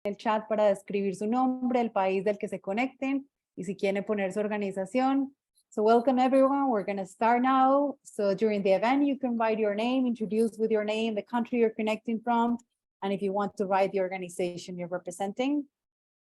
el chat para describir su nombre, el país del que se conecten y si quieren poner su organización. So welcome everyone, we're going to start now. So during the event, you can write your name, introduce with your name, the country you're connecting from, and if you want to write the organization you're representing.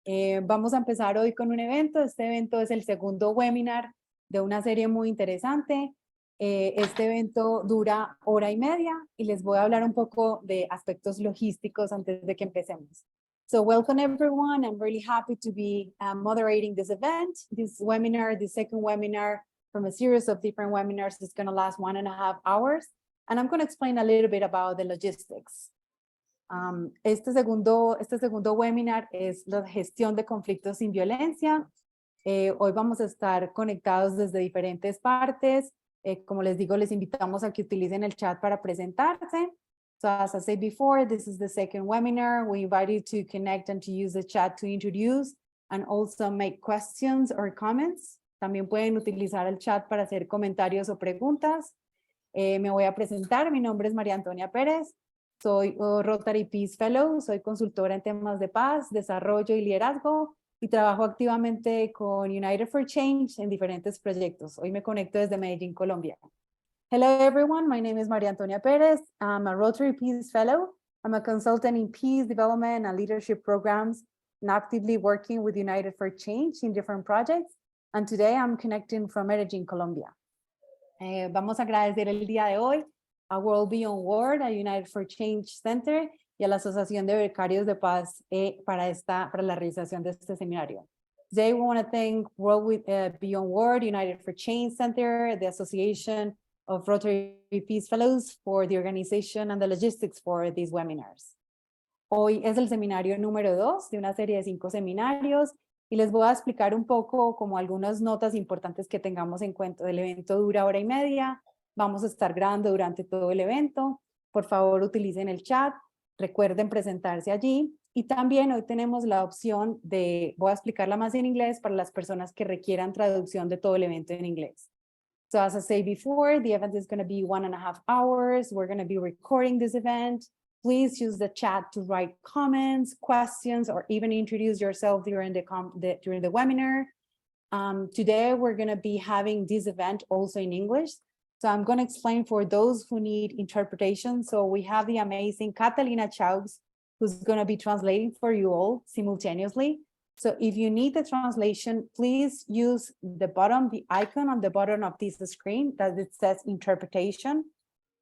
Vamos a empezar hoy con un evento. Este evento es el segundo webinar de una serie muy interesante. Este evento dura 1:30 y les voy a hablar un poco de aspectos logísticos antes de que empecemos. So welcome everyone. I'm really happy to be moderating this event. This webinar, the second webinar from a series of different webinars is going to last 1.5 hours. And I'm going to explain a little bit about the logistics. Este segundo webinar es la gestión de conflictos sin violencia. Hoy vamos a estar conectados desde diferentes partes. Como les digo, les invitamos a que utilicen el chat para presentarse. So as I said before, this is the second webinar. We invite you to connect and to use the chat to introduce and also make questions or comments. También pueden utilizar el chat para hacer comentarios o preguntas. Me voy a presentar. Mi nombre es María Antonia Pérez. Soy Rotary Peace Fellow. Soy consultora en temas de paz, desarrollo y liderazgo. Y trabajo activamente con United for Change en diferentes proyectos. Hoy me conecto desde Medellín, Colombia. Hello, everyone. My name is Maria Antonia Perez. I'm a Rotary Peace Fellow. I'm a consultant in peace development and leadership programs and actively working with United for Change in different projects. And today I'm connecting from Medellín, Colombia. Vamos a agradecer el día de hoy a World Beyond War, a United for Change Center y a la Asociación de Becarios de Paz para la realización de este seminario. Today we want to thank World Beyond War, United for Change Center, the Association of Rotary Peace Fellows for the organization and the logistics for these webinars. Hoy es el seminario número 2 de una serie de 5 seminarios y les voy a explicar un poco como algunas notas importantes que tengamos en cuenta. El evento dura 1:30, vamos a estar grabando durante todo el evento. Por favor, utilicen el chat, recuerden presentarse allí y también hoy tenemos la opción de, voy a explicarla más en inglés para las personas que requieran traducción de todo el evento en inglés. So as I said before, the event is going to be 1.5 hours. We're going to be recording this event. Please use the chat to write comments, questions, or even introduce yourself during the webinar. Today, we're going to be having this event also in English. So I'm going to explain for those who need interpretation. So we have the amazing Catalina Chaux, who's going to be translating for you all simultaneously. So if you need the translation, please use the icon on the bottom of this screen that it says interpretation.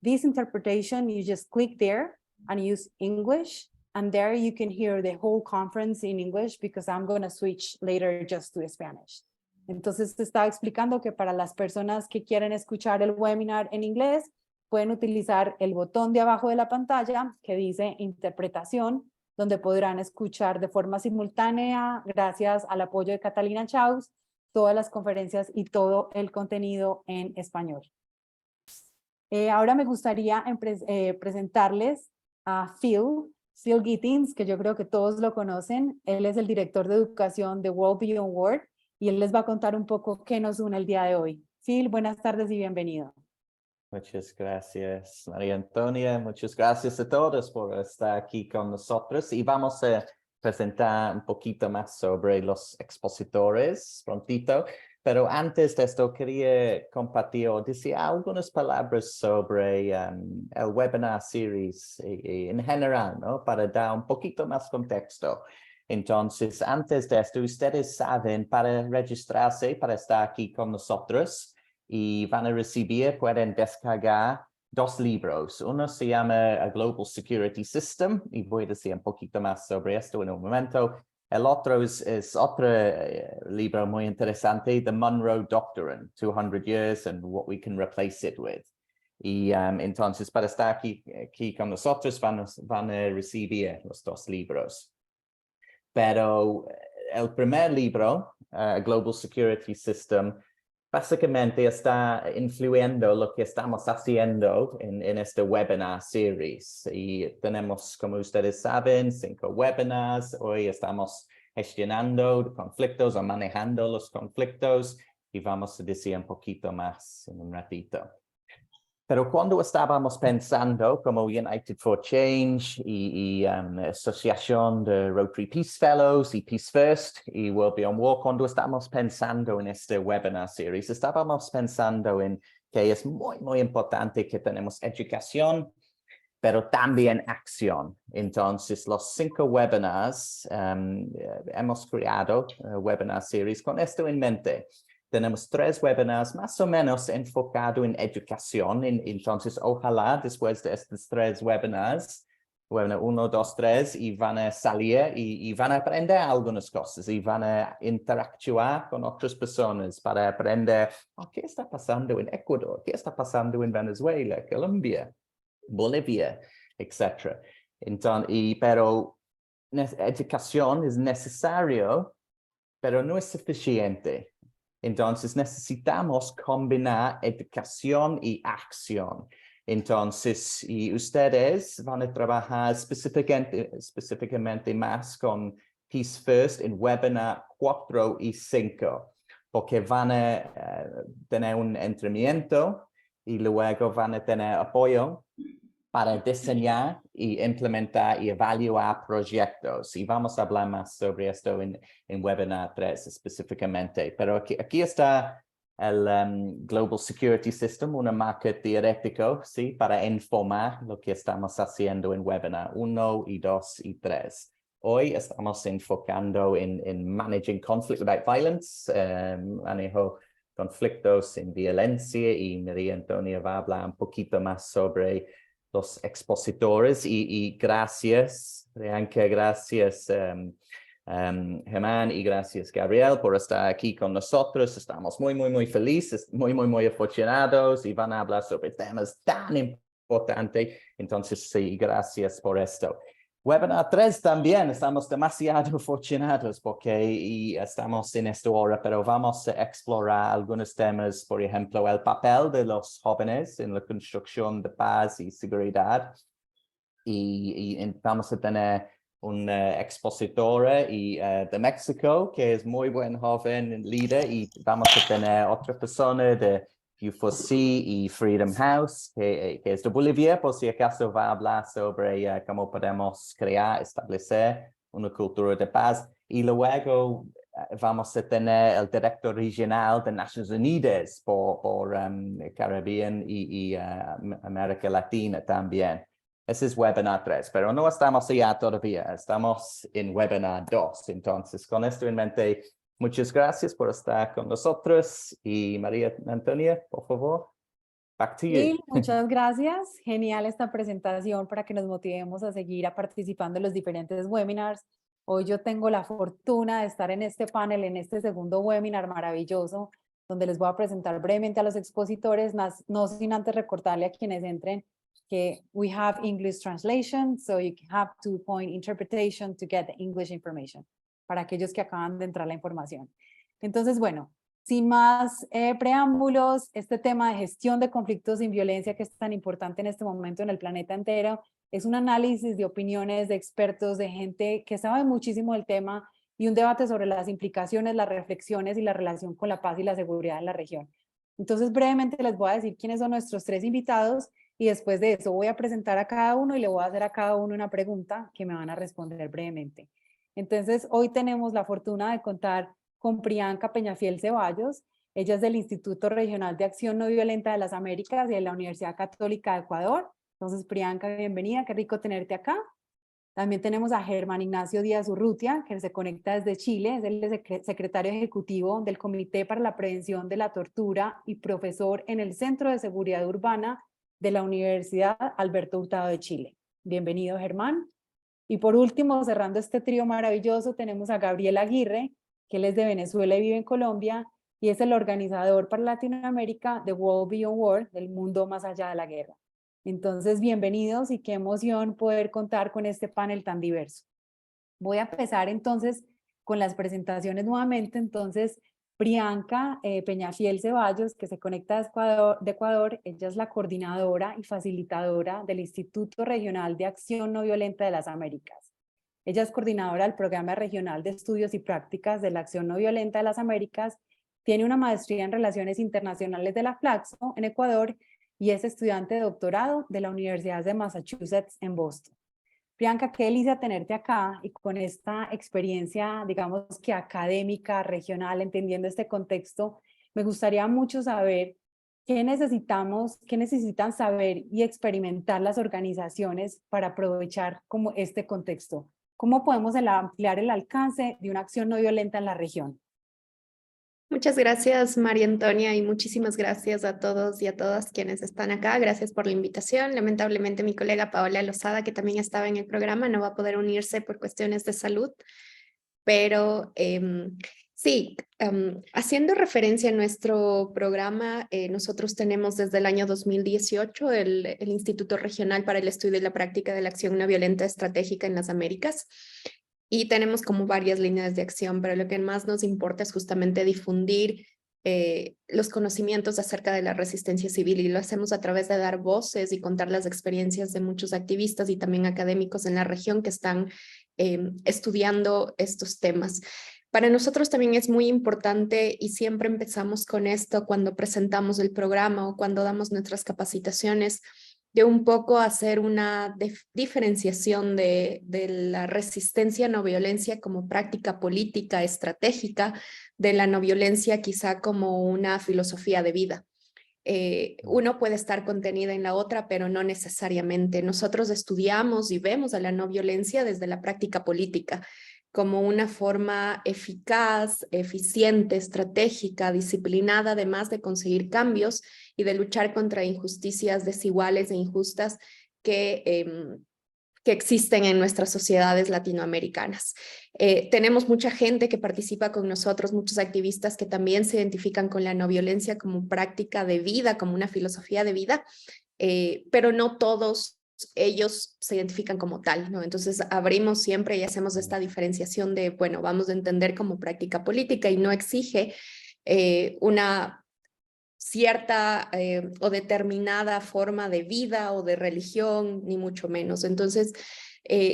This interpretation, you just click there and use English. And there you can hear the whole conference in English because I'm going to switch later just to Spanish. Entonces te estaba explicando que para las personas que quieren escuchar el webinar en inglés, pueden utilizar el botón de abajo de la pantalla que dice interpretación, donde podrán escuchar de forma simultánea, gracias al apoyo de Catalina Chaux, todas las conferencias y todo el contenido en español. Ahora me gustaría presentarles a Phil Gittins, que yo creo que todos lo conocen. Él es el director de educación de World Beyond War y él les va a contar un poco qué nos une el día de hoy. Phil, buenas tardes y bienvenido. Muchas gracias, María Antonia. Muchas gracias a todos por estar aquí con nosotros. Y vamos a presentar un poquito más sobre los expositores prontito. Pero antes de esto, quería compartir o decir algunas palabras sobre el webinar series en general, ¿no? Para dar un poquito más contexto. Entonces, antes de esto, ustedes saben, para registrarse, para estar aquí con nosotros, y van a recibir, pueden descargar 2 libros. Uno se llama A Global Security System, y voy a decir un poquito más sobre esto en un momento. El otro es otro libro muy interesante, The Monroe Doctrine, 200 Years and What We Can Replace It With. Y entonces, para estar aquí con nosotros, van a recibir los 2 libros. Pero el primer libro, Global Security System, básicamente está influyendo lo que estamos haciendo en este webinar series. Y tenemos, como ustedes saben, 5 webinars. Hoy estamos gestionando conflictos o manejando los conflictos y vamos a decir un poquito más en un ratito. Pero cuando estábamos pensando como United for Change y Asociación de Rotary Peace Fellows y Peace First y World Beyond War, cuando estábamos pensando en este webinar series, estábamos pensando en que es muy importante que tenemos educación, pero también acción. Entonces, los 5 webinars, hemos creado webinar series con esto en mente. Tenemos 3 webinars más o menos enfocados en educación. Entonces, ojalá después de estos 3 webinars, webinar 1, 2, 3, y van a salir y van a aprender algunas cosas y van a interactuar con otras personas para aprender qué está pasando en Ecuador, qué está pasando en Venezuela, Colombia, Bolivia, etc. Entonces, pero educación es necesario, pero no es suficiente. Entonces necesitamos combinar educación y acción. Entonces, y ustedes van a trabajar específicamente más con Peace First en webinar 4 y 5, porque van a tener un entrenamiento y luego van a tener apoyo para diseñar y implementar y evaluar proyectos. Y vamos a hablar más sobre esto en webinar 3 específicamente. Pero aquí está el Global Security System, una marca teórica, ¿sí? Para informar lo que estamos haciendo en webinar 1 y 2 y 3. Hoy estamos enfocando en managing conflict without violence, manejo conflictos sin violencia, y María Antonia va a hablar un poquito más sobre los expositores y gracias, Priyanka, gracias Germán y gracias Gabriel por estar aquí con nosotros. Estamos muy felices, muy afortunados y van a hablar sobre temas tan importantes. Entonces, sí, gracias por esto. Webinar 3 también, estamos demasiado afortunados porque estamos en esta hora, pero vamos a explorar algunos temas, por ejemplo, el papel de los jóvenes en la construcción de paz y seguridad. Y vamos a tener una expositora de México, que es muy buen joven líder, y vamos a tener otra persona de U4C y Freedom House, que es de Bolivia, por si acaso va a hablar sobre cómo podemos crear, establecer una cultura de paz. Y luego vamos a tener el director regional de Naciones Unidas por Caribbean y América Latina también. Ese es webinar 3, pero no estamos allá todavía, estamos en webinar 2. Entonces, con esto en mente, muchas gracias por estar con nosotros. Y María Antonia, por favor, back to you. Muchas gracias. Genial esta presentación para que nos motivemos a seguir participando en los diferentes webinars. Hoy yo tengo la fortuna de estar en este panel, en este segundo webinar maravilloso, donde les voy a presentar brevemente a los expositores, no sin antes recordarle a quienes entren que we have English translation, so you have two-point interpretation to get the English information, para aquellos que acaban de entrar la información. Entonces, bueno, sin más preámbulos, este tema de gestión de conflictos sin violencia, que es tan importante en este momento en el planeta entero, es un análisis de opiniones de expertos, de gente que sabe muchísimo del tema, y un debate sobre las implicaciones, las reflexiones y la relación con la paz y la seguridad en la región. Entonces, brevemente les voy a decir quiénes son nuestros 3 invitados, y después de eso voy a presentar a cada uno y le voy a hacer a cada uno una pregunta que me van a responder brevemente. Entonces, hoy tenemos la fortuna de contar con Priyanka Peñafiel Ceballos. Ella es del Instituto Regional de Acción No Violenta de las Américas y de la Universidad Católica de Ecuador. Entonces, Priyanka, bienvenida, qué rico tenerte acá. También tenemos a Germán Ignacio Díaz Urrutia, que se conecta desde Chile, es el secretario ejecutivo del Comité para la Prevención de la Tortura y profesor en el Centro de Seguridad Urbana de la Universidad Alberto Hurtado de Chile. Bienvenido, Germán. Y por último, cerrando este trío maravilloso, tenemos a Gabriel Aguirre, que él es de Venezuela y vive en Colombia, y es el organizador para Latinoamérica de World Beyond War, del mundo más allá de la guerra. Entonces, bienvenidos y qué emoción poder contar con este panel tan diverso. Voy a empezar entonces con las presentaciones nuevamente. Entonces, Priyanka Peñafiel Ceballos, que se conecta de Ecuador, ella es la coordinadora y facilitadora del Instituto Regional de Acción No Violenta de las Américas. Ella es coordinadora del Programa Regional de Estudios y Prácticas de la Acción No Violenta de las Américas, tiene una maestría en Relaciones Internacionales de la Flaxo en Ecuador y es estudiante de doctorado de la Universidad de Massachusetts en Boston. Priyanka, qué delicia tenerte acá y con esta experiencia, digamos que académica, regional, entendiendo este contexto, me gustaría mucho saber qué necesitan saber y experimentar las organizaciones para aprovechar como este contexto. ¿Cómo podemos ampliar el alcance de una acción no violenta en la región? Muchas gracias, María Antonia, y muchísimas gracias a todos y a todas quienes están acá. Gracias por la invitación. Lamentablemente, mi colega Paola Lozada, que también estaba en el programa, no va a poder unirse por cuestiones de salud, pero sí, haciendo referencia a nuestro programa, nosotros tenemos desde el año 2018 el Instituto Regional para el Estudio y la Práctica de la Acción No Violenta Estratégica en las Américas. Y tenemos como varias líneas de acción, pero lo que más nos importa es justamente difundir los conocimientos acerca de la resistencia civil, y lo hacemos a través de dar voces y contar las experiencias de muchos activistas y también académicos en la región que están estudiando estos temas. Para nosotros también es muy importante, y siempre empezamos con esto cuando presentamos el programa o cuando damos nuestras capacitaciones, de un poco hacer una diferenciación de la resistencia a no violencia como práctica política estratégica, de la no violencia quizá como una filosofía de vida. Uno puede estar contenida en la otra, pero no necesariamente. Nosotros estudiamos y vemos a la no violencia desde la práctica política como una forma eficaz, eficiente, estratégica, disciplinada, además de conseguir cambios y de luchar contra injusticias desiguales e injustas que existen en nuestras sociedades latinoamericanas. Tenemos mucha gente que participa con nosotros, muchos activistas que también se identifican con la no violencia como práctica de vida, como una filosofía de vida, pero no todos ellos se identifican como tal, ¿no? Entonces abrimos siempre y hacemos esta diferenciación de, bueno, vamos a entender como práctica política y no exige una cierta o determinada forma de vida o de religión, ni mucho menos. Entonces,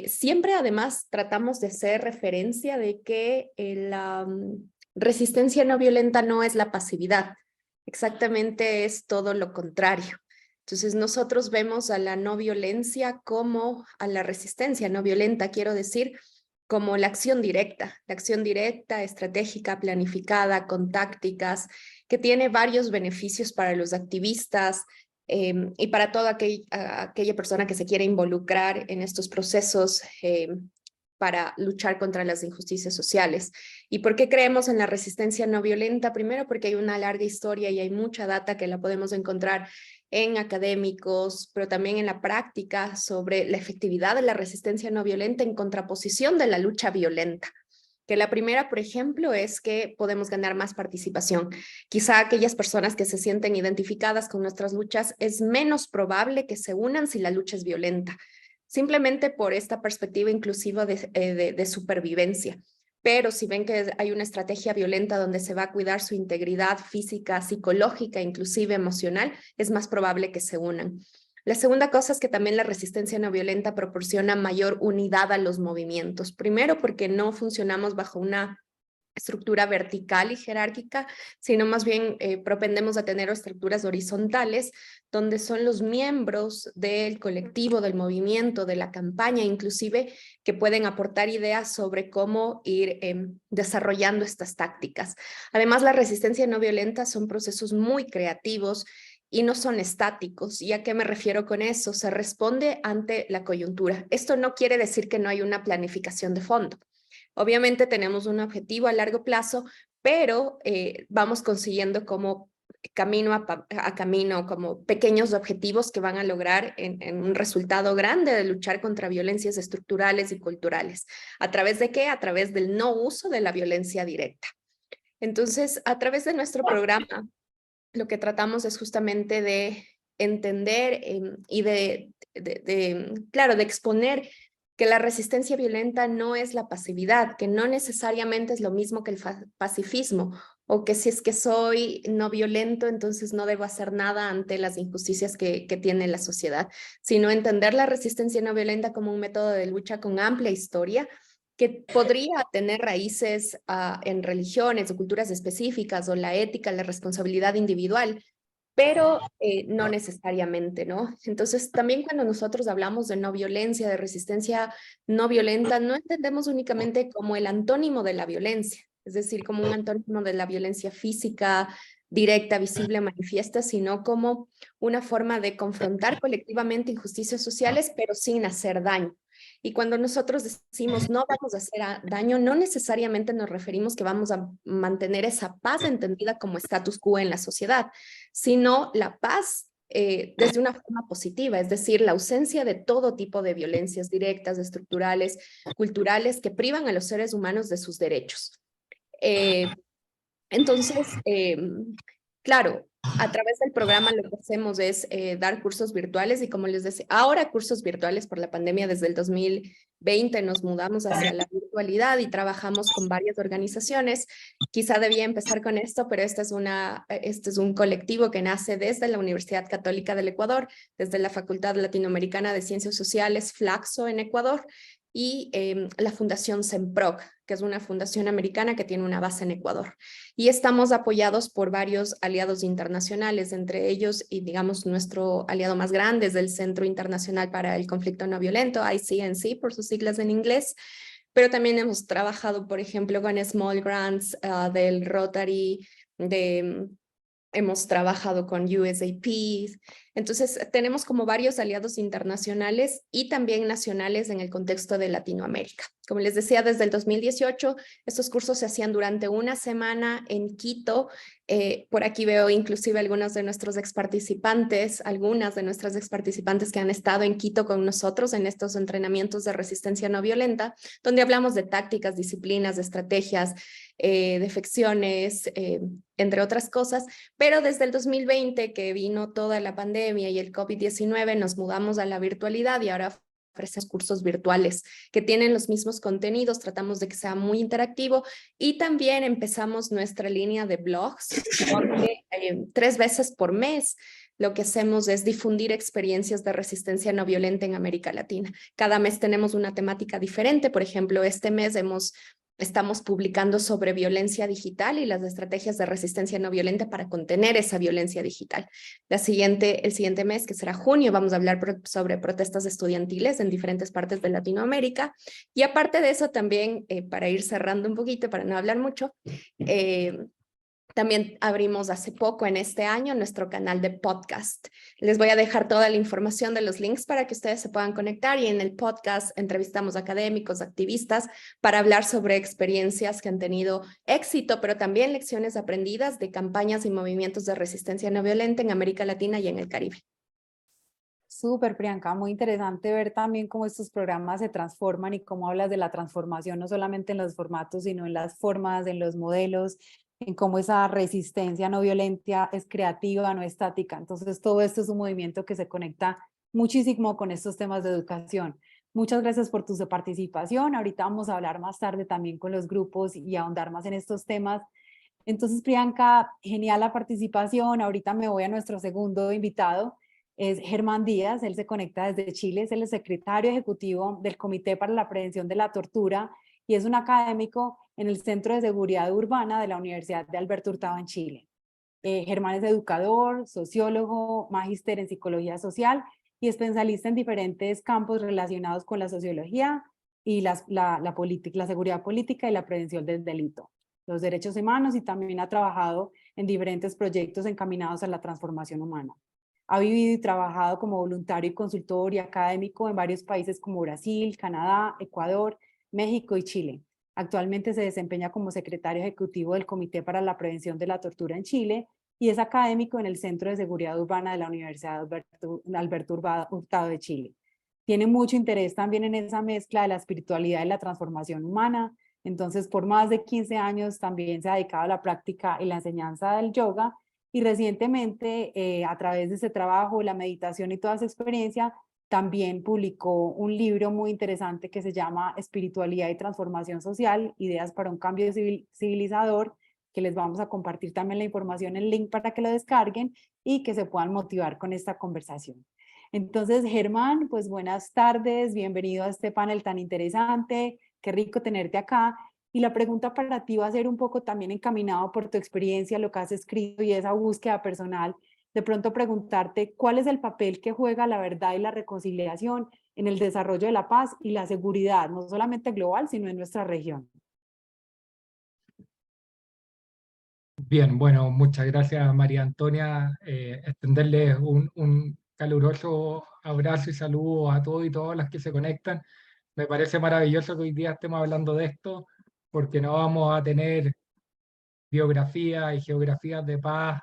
siempre además tratamos de hacer referencia de que la resistencia no violenta no es la pasividad, exactamente es todo lo contrario. Entonces, nosotros vemos a la no violencia como a la resistencia no violenta, quiero decir, como la acción directa, estratégica, planificada, con tácticas, que tiene varios beneficios para los activistas y para toda aquella persona que se quiere involucrar en estos procesos para luchar contra las injusticias sociales. ¿Y por qué creemos en la resistencia no violenta? Primero, porque hay una larga historia y hay mucha data que la podemos encontrar en académicos, pero también en la práctica sobre la efectividad de la resistencia no violenta en contraposición de la lucha violenta. Que la primera, por ejemplo, es que podemos ganar más participación. Quizá aquellas personas que se sienten identificadas con nuestras luchas es menos probable que se unan si la lucha es violenta, simplemente por esta perspectiva inclusiva de supervivencia. Pero si ven que hay una estrategia violenta donde se va a cuidar su integridad física, psicológica, inclusive emocional, es más probable que se unan. La segunda cosa es que también la resistencia no violenta proporciona mayor unidad a los movimientos. Primero, porque no funcionamos bajo una estructura vertical y jerárquica, sino más bien propendemos a tener estructuras horizontales, donde son los miembros del colectivo, del movimiento, de la campaña, inclusive, que pueden aportar ideas sobre cómo ir desarrollando estas tácticas. Además, la resistencia no violenta son procesos muy creativos y no son estáticos. ¿Y a qué me refiero con eso? Se responde ante la coyuntura. Esto no quiere decir que no hay una planificación de fondo. Obviamente tenemos un objetivo a largo plazo, pero vamos consiguiendo como camino a camino, como pequeños objetivos que van a lograr en un resultado grande de luchar contra violencias estructurales y culturales. ¿A través de qué? A través del no uso de la violencia directa. Entonces, a través de nuestro programa, lo que tratamos es justamente de entender y claro, de exponer que la resistencia violenta no es la pasividad, que no necesariamente es lo mismo que el pacifismo, o que si es que soy no violento, entonces no debo hacer nada ante las injusticias que tiene la sociedad, sino entender la resistencia no violenta como un método de lucha con amplia historia, que podría tener raíces en religiones o culturas específicas, o la ética, la responsabilidad individual, pero no necesariamente, ¿no? Entonces, también cuando nosotros hablamos de no violencia, de resistencia no violenta, no entendemos únicamente como el antónimo de la violencia, es decir, como un antónimo de la violencia física, directa, visible, manifiesta, sino como una forma de confrontar colectivamente injusticias sociales, pero sin hacer daño. Y cuando nosotros decimos no vamos a hacer daño, no necesariamente nos referimos que vamos a mantener esa paz entendida como status quo en la sociedad, sino la paz desde una forma positiva, es decir, la ausencia de todo tipo de violencias directas, estructurales, culturales que privan a los seres humanos de sus derechos. Entonces, claro, a través del programa lo que hacemos es dar cursos virtuales y como les decía, ahora cursos virtuales por la pandemia desde el 2020 nos mudamos hacia la virtualidad y trabajamos con varias organizaciones. Quizá debía empezar con esto, pero este es un colectivo que nace desde la Universidad Católica del Ecuador, desde la Facultad Latinoamericana de Ciencias Sociales, Flaxo en Ecuador, y la Fundación SEMPROC, que es una fundación americana que tiene una base en Ecuador. Y estamos apoyados por varios aliados internacionales, entre ellos, y digamos, nuestro aliado más grande es el Centro Internacional para el Conflicto No Violento, ICNC, por sus siglas en inglés, pero también hemos trabajado, por ejemplo, con Small Grants del Rotary, hemos trabajado con USAP, entonces tenemos como varios aliados internacionales y también nacionales en el contexto de Latinoamérica. Como les decía, desde el 2018 estos cursos se hacían durante una semana en Quito. Por aquí veo inclusive algunas de nuestras exparticipantes que han estado en Quito con nosotros en estos entrenamientos de resistencia no violenta, donde hablamos de tácticas, disciplinas, de estrategias, defecciones, entre otras cosas, pero desde el 2020 que vino toda la pandemia y el COVID-19 nos mudamos a la virtualidad y ahora ofrecemos cursos virtuales que tienen los mismos contenidos, tratamos de que sea muy interactivo y también empezamos nuestra línea de blogs donde 3 veces por mes lo que hacemos es difundir experiencias de resistencia no violenta en América Latina. Cada mes tenemos una temática diferente, por ejemplo, este mes estamos publicando sobre violencia digital y las estrategias de resistencia no violenta para contener esa violencia digital. El siguiente mes, que será junio, vamos a hablar sobre protestas estudiantiles en diferentes partes de Latinoamérica. Y aparte de eso también, para ir cerrando un poquito, para no hablar mucho, también abrimos hace poco en este año nuestro canal de podcast. Les voy a dejar toda la información de los links para que ustedes se puedan conectar y en el podcast entrevistamos académicos, activistas para hablar sobre experiencias que han tenido éxito, pero también lecciones aprendidas de campañas y movimientos de resistencia no violenta en América Latina y en el Caribe. Súper, Priyanka, muy interesante ver también cómo estos programas se transforman y cómo hablas de la transformación, no solamente en los formatos, sino en las formas, en los modelos, en cómo esa resistencia no violenta es creativa, no estática. Entonces, todo esto es un movimiento que se conecta muchísimo con estos temas de educación. Muchas gracias por tu participación. Ahorita vamos a hablar más tarde también con los grupos y ahondar más en estos temas. Entonces, Priyanka, genial la participación. Ahorita me voy a nuestro segundo invitado. Es Germán Díaz, él se conecta desde Chile, es el secretario ejecutivo del Comité para la Prevención de la Tortura y es un académico en el Centro de Seguridad Urbana de la Universidad de Alberto Hurtado en Chile. Germán es educador, sociólogo, magíster en psicología social y especialista en diferentes campos relacionados con la sociología y la seguridad política y la prevención del delito, los derechos humanos, y también ha trabajado en diferentes proyectos encaminados a la transformación humana. Ha vivido y trabajado como voluntario y consultor y académico en varios países como Brasil, Canadá, Ecuador, México y Chile. Actualmente se desempeña como secretario ejecutivo del Comité para la Prevención de la Tortura en Chile y es académico en el Centro de Seguridad Urbana de la Universidad Alberto Hurtado de Chile. Tiene mucho interés también en esa mezcla de la espiritualidad y la transformación humana. Entonces, por más de 15 años también se ha dedicado a la práctica y la enseñanza del yoga. Y recientemente, a través de ese trabajo, la meditación y toda esa experiencia, también publicó un libro muy interesante que se llama Espiritualidad y Transformación Social, Ideas para un Cambio Civilizador, que les vamos a compartir también la información, el link para que lo descarguen y que se puedan motivar con esta conversación. Entonces, Germán, pues buenas tardes, bienvenido a este panel tan interesante, qué rico tenerte acá. Y la pregunta para ti va a ser un poco también encaminado por tu experiencia, lo que has escrito y esa búsqueda personal de pronto preguntarte cuál es el papel que juega la verdad y la reconciliación en el desarrollo de la paz y la seguridad, no solamente global, sino en nuestra región. Bien, bueno, muchas gracias María Antonia. Extenderles un caluroso abrazo y saludo a todos y todas las que se conectan. Me parece maravilloso que hoy día estemos hablando de esto, porque no vamos a tener biografías y geografías de paz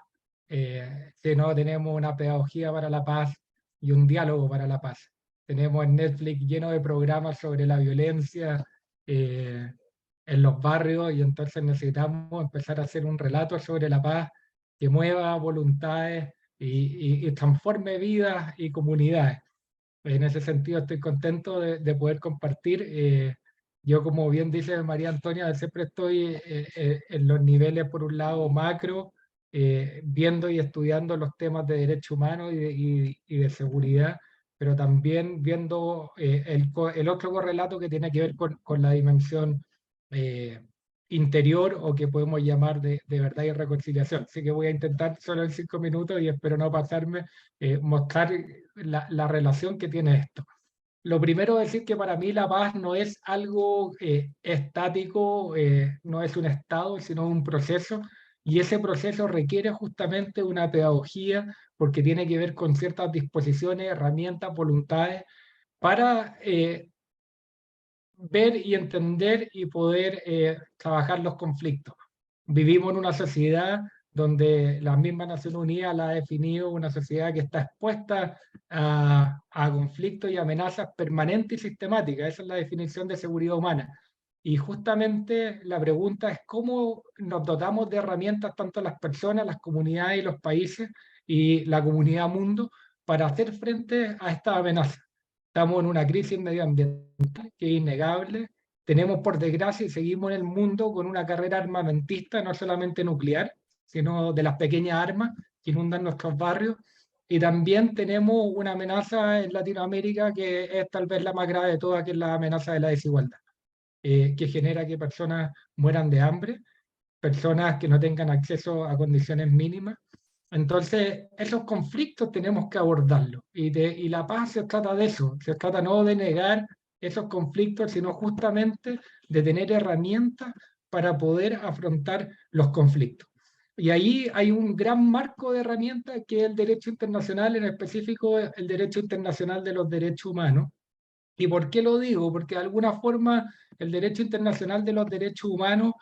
si no tenemos una pedagogía para la paz y un diálogo para la paz. Tenemos en Netflix lleno de programas sobre la violencia en los barrios, y entonces necesitamos empezar a hacer un relato sobre la paz que mueva voluntades y transforme vidas y comunidades. En ese sentido estoy contento de poder compartir. Yo, como bien dice María Antonia, siempre estoy en los niveles, por un lado, macro, viendo y estudiando los temas de derechos humanos y de seguridad, pero también viendo el otro correlato que tiene que ver con la dimensión interior, o que podemos llamar de verdad y reconciliación. Así que voy a intentar solo en 5 minutos, y espero no pasarme, mostrar la relación que tiene esto. Lo primero es decir que para mí la paz no es algo estático, no es un estado, sino un proceso, y ese proceso requiere justamente una pedagogía, porque tiene que ver con ciertas disposiciones, herramientas, voluntades, para ver y entender y poder trabajar los conflictos. Vivimos en una sociedad donde la misma Nación Unida la ha definido una sociedad que está expuesta a conflictos y amenazas permanentes y sistemáticas. Esa es la definición de seguridad humana. Y justamente la pregunta es cómo nos dotamos de herramientas, tanto las personas, las comunidades y los países y la comunidad mundo, para hacer frente a estas amenazas. Estamos en una crisis medioambiental que es innegable. Tenemos, por desgracia, y seguimos en el mundo con una carrera armamentista, no solamente nuclear, sino de las pequeñas armas que inundan nuestros barrios. Y también tenemos una amenaza en Latinoamérica que es tal vez la más grave de todas, que es la amenaza de la desigualdad, que genera que personas mueran de hambre, personas que no tengan acceso a condiciones mínimas. Entonces, esos conflictos tenemos que abordarlos, y la paz se trata de eso, se trata no de negar esos conflictos, sino justamente de tener herramientas para poder afrontar los conflictos. Y ahí hay un gran marco de herramientas, que es el derecho internacional, en específico el derecho internacional de los derechos humanos. ¿Y por qué lo digo? Porque de alguna forma el derecho internacional de los derechos humanos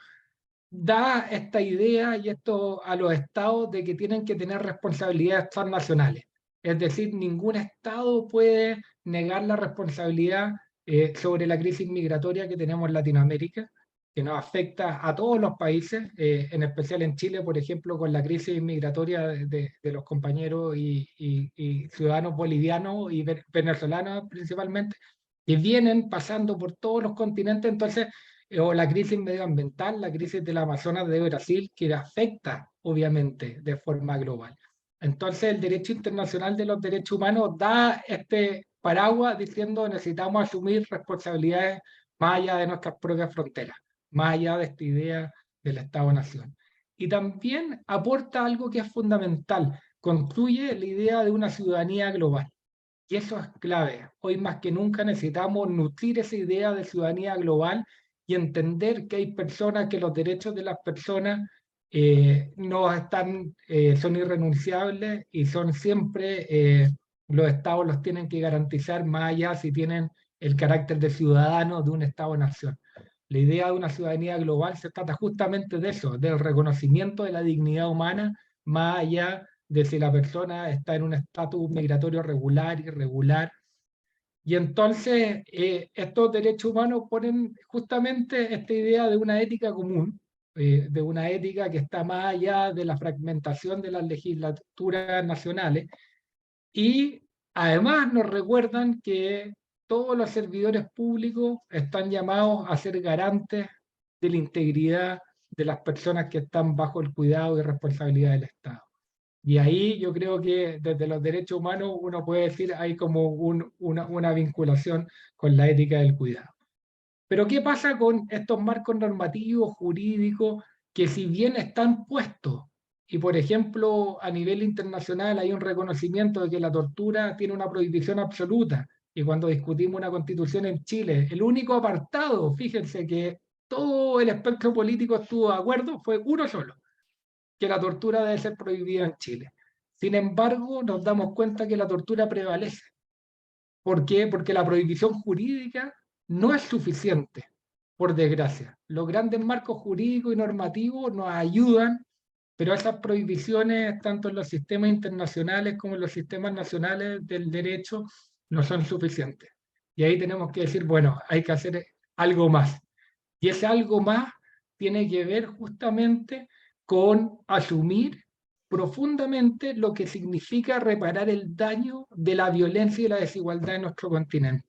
da esta idea y esto a los estados de que tienen que tener responsabilidades transnacionales. Es decir, ningún estado puede negar la responsabilidad sobre la crisis migratoria que tenemos en Latinoamérica, que nos afecta a todos los países, en especial en Chile, por ejemplo, con la crisis migratoria de los compañeros y ciudadanos bolivianos y venezolanos principalmente, que vienen pasando por todos los continentes. Entonces, o la crisis medioambiental, la crisis del Amazonas de Brasil, que afecta obviamente de forma global. Entonces el derecho internacional de los derechos humanos da este paraguas diciendo necesitamos asumir responsabilidades más allá de nuestras propias fronteras, más allá de esta idea del Estado-Nación. Y también aporta algo que es fundamental, construye la idea de una ciudadanía global. Y eso es clave. Hoy más que nunca necesitamos nutrir esa idea de ciudadanía global y entender que hay personas, que los derechos de las personas no están, son irrenunciables, y son siempre, los estados los tienen que garantizar, más allá si tienen el carácter de ciudadano de un estado-nación. La idea de una ciudadanía global se trata justamente de eso, del reconocimiento de la dignidad humana, más allá de si la persona está en un estatus migratorio regular, irregular. Y entonces estos derechos humanos ponen justamente esta idea de una ética común, de una ética que está más allá de la fragmentación de las legislaturas nacionales, y además nos recuerdan que todos los servidores públicos están llamados a ser garantes de la integridad de las personas que están bajo el cuidado y responsabilidad del Estado. Y ahí yo creo que desde los derechos humanos uno puede decir hay como una vinculación con la ética del cuidado. Pero ¿qué pasa con estos marcos normativos, jurídicos, que si bien están puestos y, por ejemplo, a nivel internacional hay un reconocimiento de que la tortura tiene una prohibición absoluta. Y cuando discutimos una constitución en Chile, el único apartado, fíjense que todo el espectro político estuvo de acuerdo, fue uno solo, que la tortura debe ser prohibida en Chile. Sin embargo, nos damos cuenta que la tortura prevalece. ¿Por qué? Porque la prohibición jurídica no es suficiente, por desgracia. Los grandes marcos jurídicos y normativos nos ayudan, pero esas prohibiciones, tanto en los sistemas internacionales como en los sistemas nacionales del derecho, no son suficientes. Y ahí tenemos que decir, bueno, hay que hacer algo más. Y ese algo más tiene que ver justamente con asumir profundamente lo que significa reparar el daño de la violencia y la desigualdad en nuestro continente.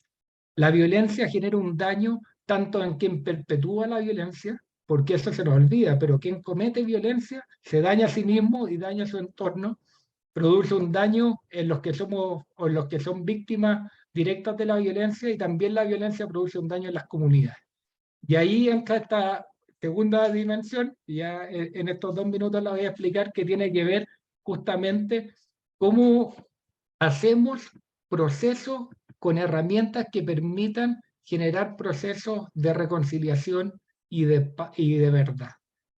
La violencia genera un daño tanto en quien perpetúa la violencia, porque eso se nos olvida, pero quien comete violencia se daña a sí mismo y daña a su entorno, produce un daño en los que somos o en los que son víctimas directas de la violencia, y también la violencia produce un daño en las comunidades. Y ahí entra esta segunda dimensión, y ya en estos 2 minutos la voy a explicar, que tiene que ver justamente cómo hacemos procesos con herramientas que permitan generar procesos de reconciliación y de verdad.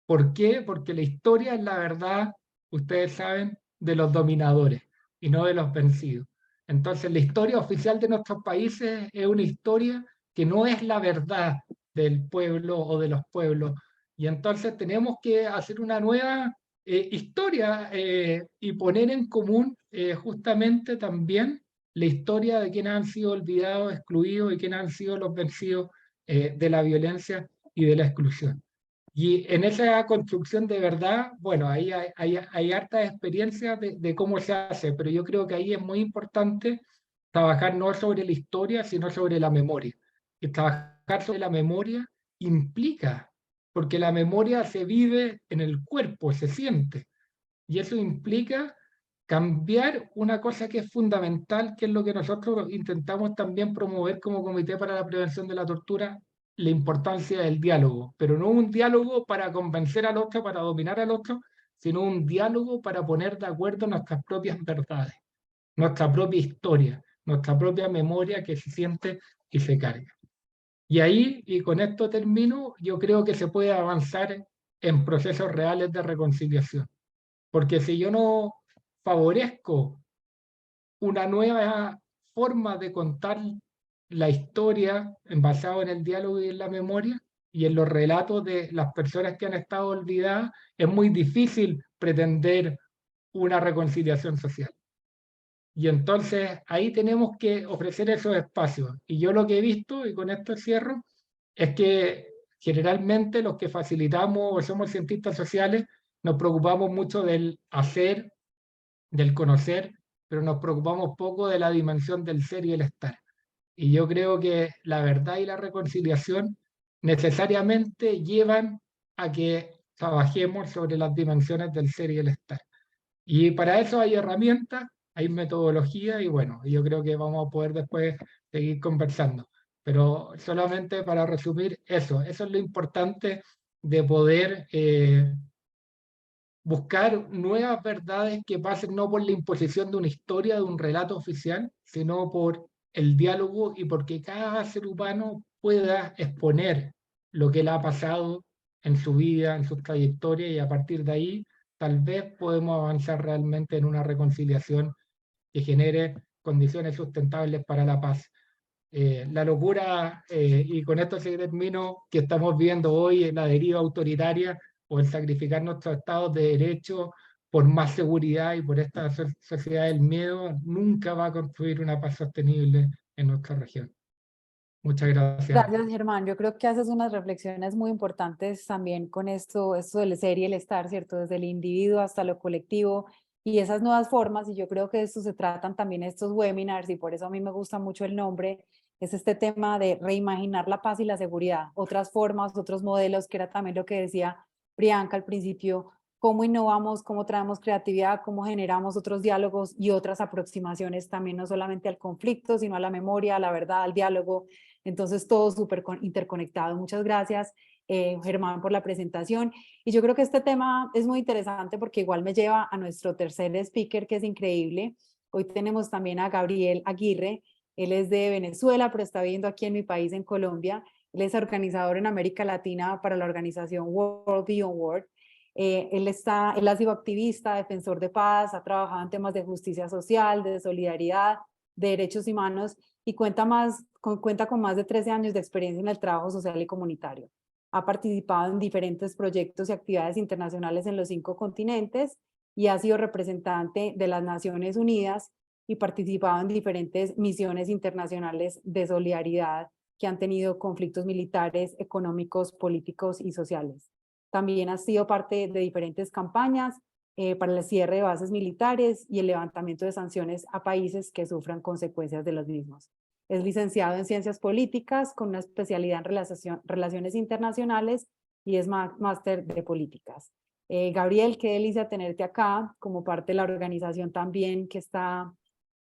¿Por qué? Porque la historia es la verdad, ustedes saben, de los dominadores y no de los vencidos. Entonces, la historia oficial de nuestros países es una historia que no es la verdad del pueblo o de los pueblos. Y entonces tenemos que hacer una nueva historia y poner en común justamente también la historia de quienes han sido olvidados, excluidos y quienes han sido los vencidos de la violencia y de la exclusión. Y en esa construcción de verdad, bueno, ahí hay hartas experiencias de cómo se hace, pero yo creo que ahí es muy importante trabajar no sobre la historia, sino sobre la memoria. Y trabajar sobre la memoria implica, porque la memoria se vive en el cuerpo, se siente. Y eso implica cambiar una cosa que es fundamental, que es lo que nosotros intentamos también promover como Comité para la Prevención de la Tortura, la importancia del diálogo, pero no un diálogo para convencer al otro, para dominar al otro, sino un diálogo para poner de acuerdo nuestras propias verdades, nuestra propia historia, nuestra propia memoria que se siente y se carga. Y ahí, y con esto termino, yo creo que se puede avanzar en procesos reales de reconciliación. Porque si yo no favorezco una nueva forma de contar la historia basada en el diálogo y en la memoria y en los relatos de las personas que han estado olvidadas, es muy difícil pretender una reconciliación social. Y entonces ahí tenemos que ofrecer esos espacios. Y yo lo que he visto, y con esto cierro, es que generalmente los que facilitamos o somos cientistas sociales nos preocupamos mucho del hacer, del conocer, pero nos preocupamos poco de la dimensión del ser y el estar. Y yo creo que la verdad y la reconciliación necesariamente llevan a que trabajemos sobre las dimensiones del ser y el estar. Y para eso hay herramientas, hay metodología y bueno, yo creo que vamos a poder después seguir conversando. Pero solamente para resumir eso es lo importante de poder buscar nuevas verdades que pasen no por la imposición de una historia, de un relato oficial, sino por el diálogo y porque cada ser humano pueda exponer lo que le ha pasado en su vida, en su trayectoria, y a partir de ahí tal vez podemos avanzar realmente en una reconciliación que genere condiciones sustentables para la paz. La locura, y con esto sí termino, que estamos viendo hoy en la deriva autoritaria o el sacrificar nuestros estados de derecho por más seguridad y por esta sociedad del miedo, nunca va a construir una paz sostenible en nuestra región. Muchas gracias. Gracias, Germán. Yo creo que haces unas reflexiones muy importantes también con esto del ser y el estar, ¿cierto? Desde el individuo hasta lo colectivo y esas nuevas formas, y yo creo que de esto se tratan también estos webinars, y por eso a mí me gusta mucho el nombre, es este tema de reimaginar la paz y la seguridad, otras formas, otros modelos, que era también lo que decía Priyanka al principio, cómo innovamos, cómo traemos creatividad, cómo generamos otros diálogos y otras aproximaciones también, no solamente al conflicto, sino a la memoria, a la verdad, al diálogo. Entonces todo súper interconectado. Muchas gracias. Germán, por la presentación. Y yo creo que este tema es muy interesante porque igual me lleva a nuestro tercer speaker, que es increíble. Hoy tenemos también a Gabriel Aguirre. Él es de Venezuela, pero está viviendo aquí en mi país, en Colombia. Él es organizador en América Latina para la organización World Beyond World. Él ha sido activista, defensor de paz, ha trabajado en temas de justicia social, de solidaridad, de derechos humanos y cuenta con más de 13 años de experiencia en el trabajo social y comunitario. Ha participado en diferentes proyectos y actividades internacionales en los 5 continentes y ha sido representante de las Naciones Unidas y participado en diferentes misiones internacionales de solidaridad que han tenido conflictos militares, económicos, políticos y sociales. También ha sido parte de diferentes campañas para el cierre de bases militares y el levantamiento de sanciones a países que sufran consecuencias de los mismos. Es licenciado en Ciencias Políticas con una especialidad en Relaciones Internacionales y es máster de Políticas. Gabriel, qué delicia tenerte acá como parte de la organización también que está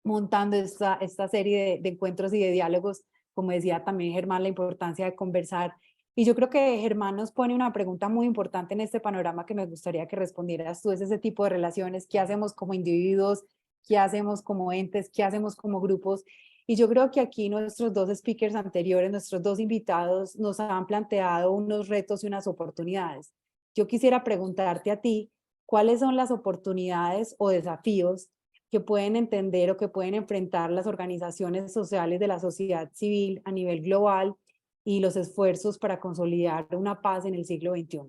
montando esta serie de encuentros y de diálogos. Como decía también Germán, la importancia de conversar. Y yo creo que Germán nos pone una pregunta muy importante en este panorama que me gustaría que respondieras tú, es ese tipo de relaciones, ¿qué hacemos como individuos? ¿Qué hacemos como entes? ¿Qué hacemos como grupos? Y yo creo que aquí nuestros 2 speakers anteriores, nuestros 2 invitados, nos han planteado unos retos y unas oportunidades. Yo quisiera preguntarte a ti, ¿cuáles son las oportunidades o desafíos que pueden entender o que pueden enfrentar las organizaciones sociales de la sociedad civil a nivel global y los esfuerzos para consolidar una paz en el siglo XXI?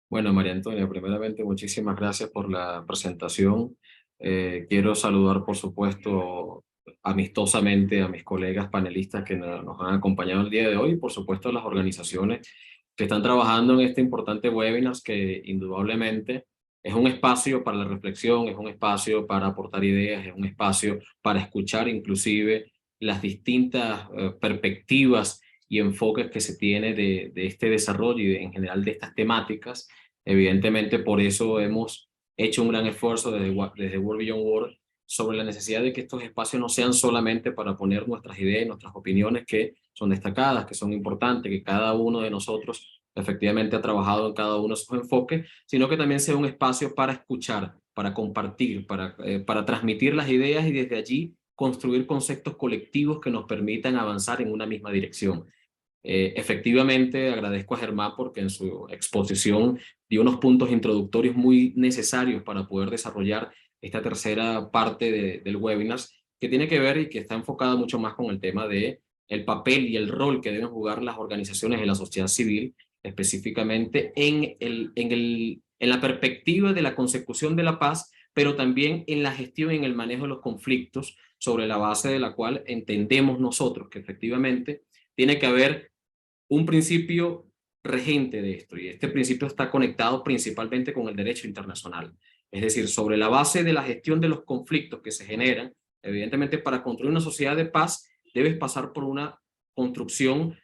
Bueno, María Antonia, primeramente muchísimas gracias por la presentación. Quiero saludar, por supuesto, amistosamente a mis colegas panelistas que nos han acompañado el día de hoy y, por supuesto, a las organizaciones que están trabajando en este importante webinar que indudablemente es un espacio para la reflexión, es un espacio para aportar ideas, es un espacio para escuchar inclusive las distintas perspectivas y enfoques que se tiene de este desarrollo y en general de estas temáticas. Evidentemente, por eso hemos hecho un gran esfuerzo desde World Beyond World sobre la necesidad de que estos espacios no sean solamente para poner nuestras ideas, nuestras opiniones que son destacadas, que son importantes, que cada uno de nosotros efectivamente ha trabajado en cada uno de sus enfoques, sino que también sea un espacio para escuchar, para compartir, para transmitir las ideas y desde allí construir conceptos colectivos que nos permitan avanzar en una misma dirección. Efectivamente, agradezco a Germán porque en su exposición dio unos puntos introductorios muy necesarios para poder desarrollar esta tercera parte del webinar, que tiene que ver y que está enfocada mucho más con el tema de el papel y el rol que deben jugar las organizaciones de la sociedad civil, específicamente en la perspectiva de la consecución de la paz, pero también en la gestión y en el manejo de los conflictos, sobre la base de la cual entendemos nosotros que efectivamente tiene que haber un principio regente de esto, y este principio está conectado principalmente con el derecho internacional. Es decir, sobre la base de la gestión de los conflictos que se generan, evidentemente para construir una sociedad de paz debes pasar por una construcción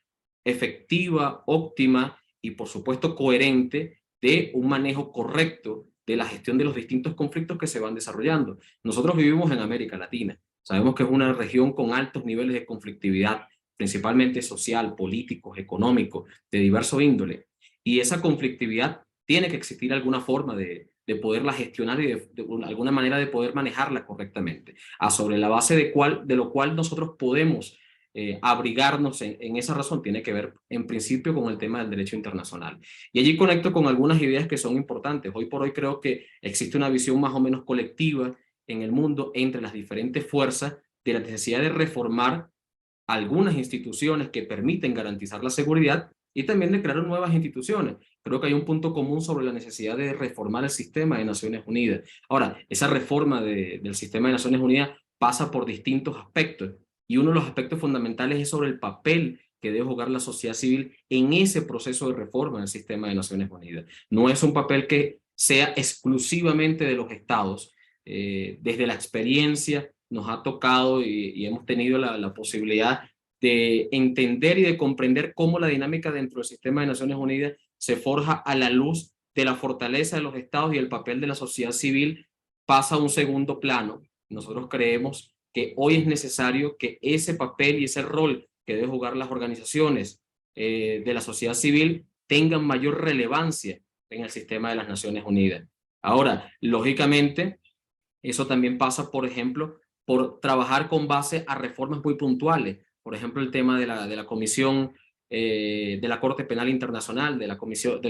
efectiva, óptima y por supuesto coherente de un manejo correcto de la gestión de los distintos conflictos que se van desarrollando. Nosotros vivimos en América Latina, sabemos que es una región con altos niveles de conflictividad, principalmente social, políticos, económicos, de diverso índole. Y esa conflictividad tiene que existir alguna forma de poderla gestionar y de alguna manera de poder manejarla correctamente. Sobre la base de lo cual nosotros podemos abrigarnos en esa razón tiene que ver en principio con el tema del derecho internacional. Y allí conecto con algunas ideas que son importantes. Hoy por hoy creo que existe una visión más o menos colectiva en el mundo entre las diferentes fuerzas de la necesidad de reformar algunas instituciones que permiten garantizar la seguridad y también de crear nuevas instituciones. Creo que hay un punto común sobre la necesidad de reformar el sistema de Naciones Unidas. Ahora, esa reforma del sistema de Naciones Unidas pasa por distintos aspectos y uno de los aspectos fundamentales es sobre el papel que debe jugar la sociedad civil en ese proceso de reforma del sistema de Naciones Unidas. No es un papel que sea exclusivamente de los estados. Desde la experiencia nos ha tocado y hemos tenido la posibilidad de entender y de comprender cómo la dinámica dentro del sistema de Naciones Unidas se forja a la luz de la fortaleza de los estados y el papel de la sociedad civil pasa a un segundo plano. Nosotros creemos que hoy es necesario que ese papel y ese rol que deben jugar las organizaciones de la sociedad civil tengan mayor relevancia en el sistema de las Naciones Unidas. Ahora, lógicamente, eso también pasa, por ejemplo, por trabajar con base a reformas muy puntuales. Por ejemplo, el tema de la Comisión de la Corte Penal Internacional, de la Comisión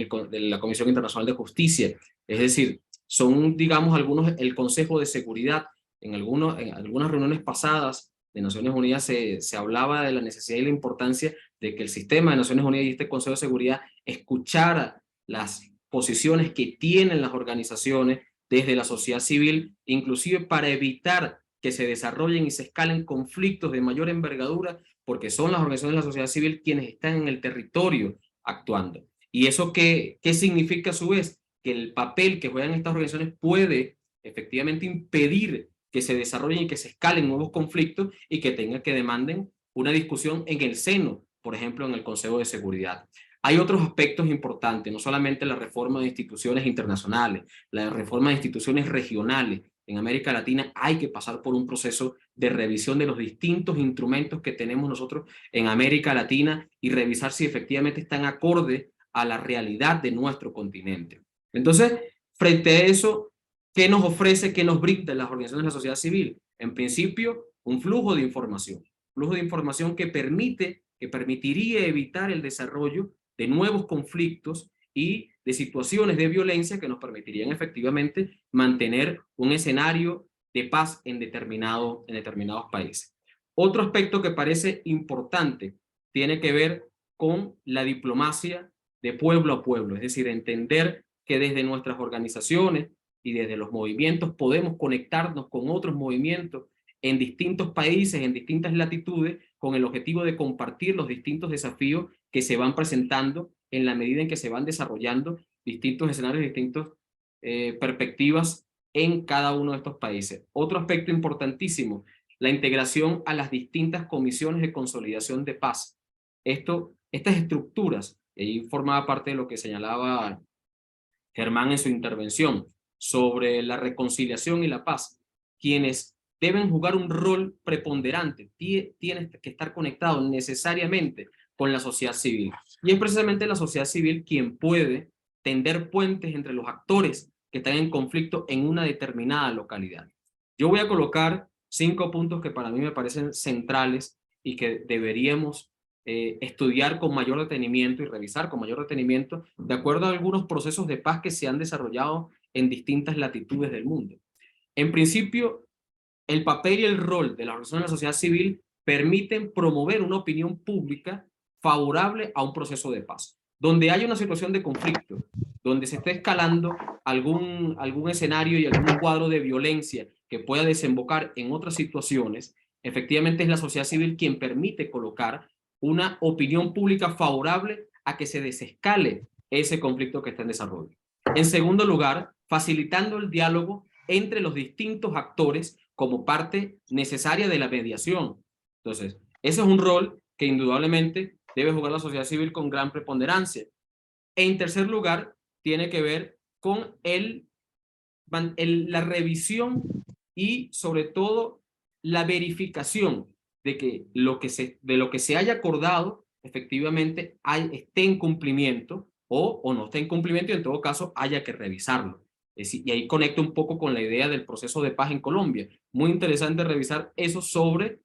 Internacional de Justicia. Es decir, son, digamos, algunos, el Consejo de Seguridad. En algunas reuniones pasadas de Naciones Unidas se hablaba de la necesidad y la importancia de que el sistema de Naciones Unidas y este Consejo de Seguridad escuchara las posiciones que tienen las organizaciones desde la sociedad civil, inclusive para evitar que se desarrollen y se escalen conflictos de mayor envergadura, porque son las organizaciones de la sociedad civil quienes están en el territorio actuando. ¿Y eso qué significa a su vez? Que el papel que juegan estas organizaciones puede efectivamente impedir que se desarrollen y que se escalen nuevos conflictos y que tengan que demanden una discusión en el seno, por ejemplo, en el Consejo de Seguridad. Hay otros aspectos importantes, no solamente la reforma de instituciones internacionales, la reforma de instituciones regionales. En América Latina hay que pasar por un proceso de revisión de los distintos instrumentos que tenemos nosotros en América Latina y revisar si efectivamente están acorde a la realidad de nuestro continente. Entonces, frente a eso, ¿qué nos ofrece, qué nos brinda las organizaciones de la sociedad civil? En principio, un flujo de información que permitiría evitar el desarrollo de nuevos conflictos y de situaciones de violencia que nos permitirían efectivamente mantener un escenario de paz en determinados países. Otro aspecto que parece importante tiene que ver con la diplomacia de pueblo a pueblo, es decir, entender que desde nuestras organizaciones y desde los movimientos podemos conectarnos con otros movimientos en distintos países, en distintas latitudes, con el objetivo de compartir los distintos desafíos que se van presentando en la medida en que se van desarrollando distintos escenarios, distintas perspectivas en cada uno de estos países. Otro aspecto importantísimo, la integración a las distintas comisiones de consolidación de paz. Estas estructuras, y formaba parte de lo que señalaba Germán en su intervención, sobre la reconciliación y la paz, quienes deben jugar un rol preponderante, tienen que estar conectados necesariamente con la sociedad civil. Y es precisamente la sociedad civil quien puede tender puentes entre los actores que están en conflicto en una determinada localidad. Yo voy a colocar 5 puntos que para mí me parecen centrales y que deberíamos estudiar con mayor detenimiento y revisar con mayor detenimiento de acuerdo a algunos procesos de paz que se han desarrollado en distintas latitudes del mundo. En principio, el papel y el rol de las organizaciones de la sociedad civil permiten promover una opinión pública favorable a un proceso de paz. Donde hay una situación de conflicto, donde se esté escalando algún escenario y algún cuadro de violencia que pueda desembocar en otras situaciones, efectivamente es la sociedad civil quien permite colocar una opinión pública favorable a que se desescale ese conflicto que está en desarrollo. En segundo lugar, facilitando el diálogo entre los distintos actores como parte necesaria de la mediación. Entonces, ese es un rol que indudablemente debe jugar la sociedad civil con gran preponderancia. En tercer lugar, tiene que ver con la revisión y sobre todo la verificación de que lo que se haya acordado efectivamente esté en cumplimiento o no esté en cumplimiento y en todo caso haya que revisarlo. Y ahí conecto un poco con la idea del proceso de paz en Colombia. Muy interesante revisar eso sobre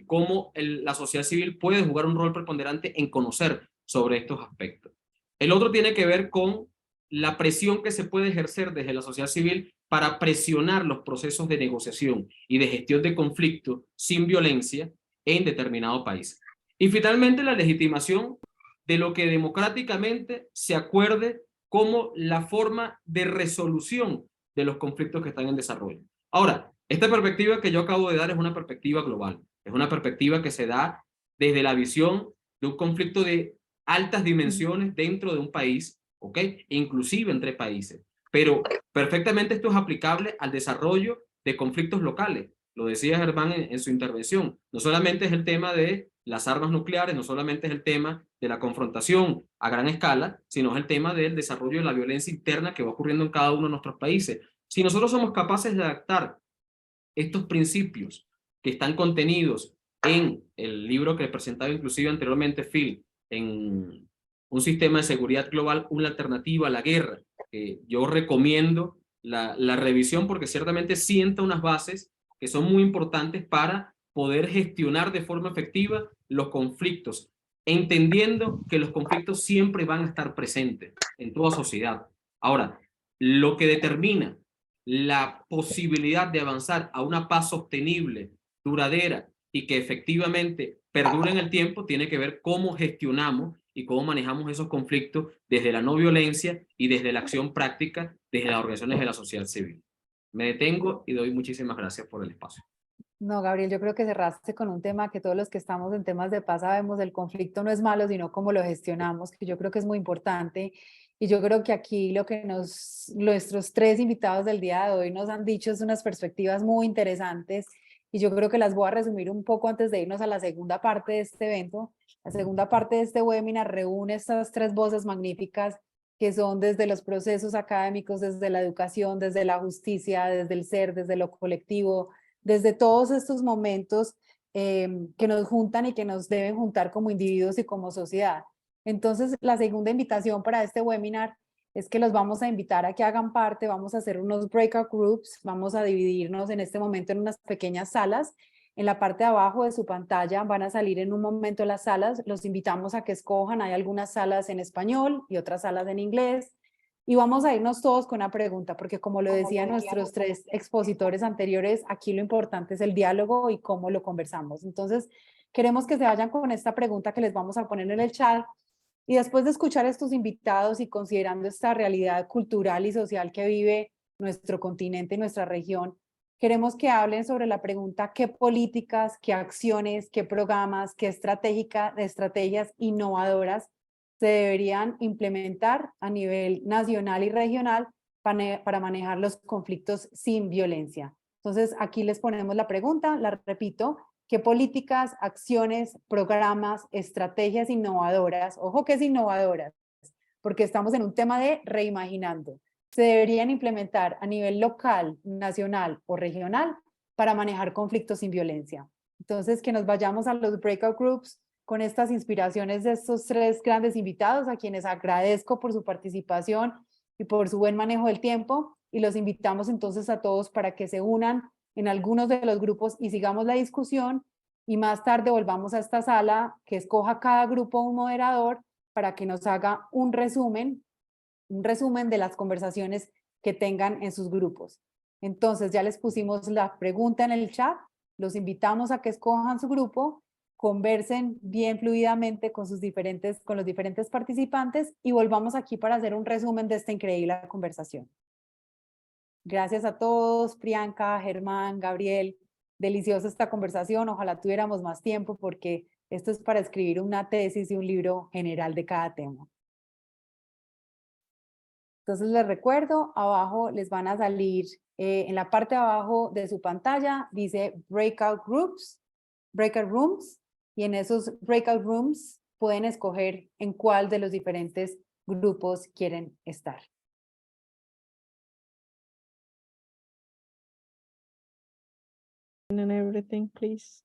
cómo la sociedad civil puede jugar un rol preponderante en conocer sobre estos aspectos. El otro tiene que ver con la presión que se puede ejercer desde la sociedad civil para presionar los procesos de negociación y de gestión de conflicto sin violencia en determinado país. Y finalmente la legitimación de lo que democráticamente se acuerde como la forma de resolución de los conflictos que están en desarrollo. Ahora, esta perspectiva que yo acabo de dar es una perspectiva global, es una perspectiva que se da desde la visión de un conflicto de altas dimensiones dentro de un país, ¿ok? Inclusive entre países. Pero perfectamente esto es aplicable al desarrollo de conflictos locales. Lo decía Germán en su intervención. No solamente es el tema de las armas nucleares, no solamente es el tema de la confrontación a gran escala, sino es el tema del desarrollo de la violencia interna que va ocurriendo en cada uno de nuestros países. Si nosotros somos capaces de adaptar estos principios que están contenidos en el libro que presentaba inclusive anteriormente Phil, en un sistema de seguridad global, una alternativa a la guerra. Yo recomiendo la revisión porque ciertamente sienta unas bases que son muy importantes para poder gestionar de forma efectiva los conflictos, entendiendo que los conflictos siempre van a estar presentes en toda sociedad. Ahora, lo que determina la posibilidad de avanzar a una paz sostenible, duradera y que efectivamente perdure en el tiempo tiene que ver cómo gestionamos y cómo manejamos esos conflictos desde la no violencia y desde la acción práctica desde las organizaciones de la sociedad civil. Me detengo y doy muchísimas gracias por el espacio. No, Gabriel, yo creo que cerraste con un tema que todos los que estamos en temas de paz sabemos, el conflicto no es malo, sino cómo lo gestionamos, que yo creo que es muy importante. Y yo creo que aquí lo que nuestros tres invitados del día de hoy nos han dicho es unas perspectivas muy interesantes. Y yo creo que las voy a resumir un poco antes de irnos a la segunda parte de este evento. La segunda parte de este webinar reúne estas tres voces magníficas que son desde los procesos académicos, desde la educación, desde la justicia, desde el ser, desde lo colectivo, desde todos estos momentos que nos juntan y que nos deben juntar como individuos y como sociedad. Entonces, la segunda invitación para este webinar es que los vamos a invitar a que hagan parte, vamos a hacer unos breakout groups, vamos a dividirnos en este momento en unas pequeñas salas. En la parte de abajo de su pantalla van a salir en un momento las salas, los invitamos a que escojan, hay algunas salas en español y otras salas en inglés. Y vamos a irnos todos con una pregunta, porque como lo decían nuestros tres expositores anteriores, aquí lo importante es el diálogo y cómo lo conversamos. Entonces, queremos que se vayan con esta pregunta que les vamos a poner en el chat. Y después de escuchar a estos invitados y considerando esta realidad cultural y social que vive nuestro continente y nuestra región, queremos que hablen sobre la pregunta qué políticas, qué acciones, qué programas, qué estrategias innovadoras se deberían implementar a nivel nacional y regional para manejar los conflictos sin violencia. Entonces, aquí les ponemos la pregunta, la repito, ¿qué políticas, acciones, programas, estrategias innovadoras, ojo que es innovadoras, porque estamos en un tema de reimaginando, se deberían implementar a nivel local, nacional o regional para manejar conflictos sin violencia? Entonces, que nos vayamos a los breakout groups con estas inspiraciones de estos tres grandes invitados, a quienes agradezco por su participación y por su buen manejo del tiempo, y los invitamos entonces a todos para que se unan en algunos de los grupos y sigamos la discusión, y más tarde volvamos a esta sala, que escoja cada grupo un moderador para que nos haga un resumen de las conversaciones que tengan en sus grupos. Entonces ya les pusimos la pregunta en el chat, los invitamos a que escojan su grupo, conversen bien fluidamente con los diferentes participantes y volvamos aquí para hacer un resumen de esta increíble conversación. Gracias a todos, Priyanka, Germán, Gabriel, deliciosa esta conversación, ojalá tuviéramos más tiempo porque esto es para escribir una tesis y un libro general de cada tema. Entonces les recuerdo, abajo les van a salir, en la parte de abajo de su pantalla dice breakout rooms, y en esos breakout rooms pueden escoger en cuál de los diferentes grupos quieren estar. And everything, please.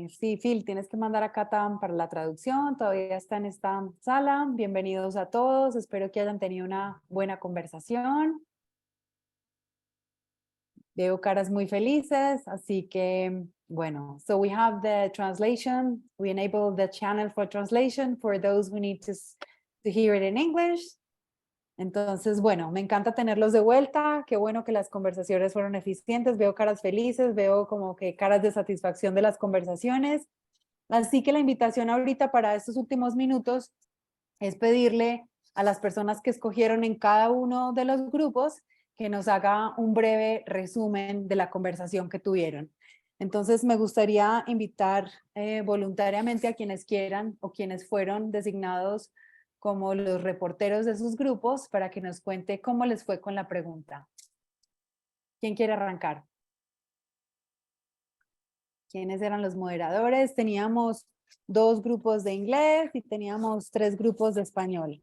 Sí, Phil, tienes que mandar acá para la traducción, todavía está en esta sala. Bienvenidos a todos, espero que hayan tenido una buena conversación. Veo caras muy felices, así que, bueno, so we have the translation, we enable the channel for translation for those who need to hear it in English. Entonces, bueno, me encanta tenerlos de vuelta, qué bueno que las conversaciones fueron eficientes, veo caras felices, veo como que caras de satisfacción de las conversaciones. Así que la invitación ahorita para estos últimos minutos es pedirle a las personas que escogieron en cada uno de los grupos que nos haga un breve resumen de la conversación que tuvieron. Entonces me gustaría invitar voluntariamente a quienes quieran o quienes fueron designados como los reporteros de sus grupos para que nos cuente cómo les fue con la pregunta. ¿Quién quiere arrancar? ¿Quiénes eran los moderadores? Teníamos 2 grupos de inglés y teníamos 3 grupos de español.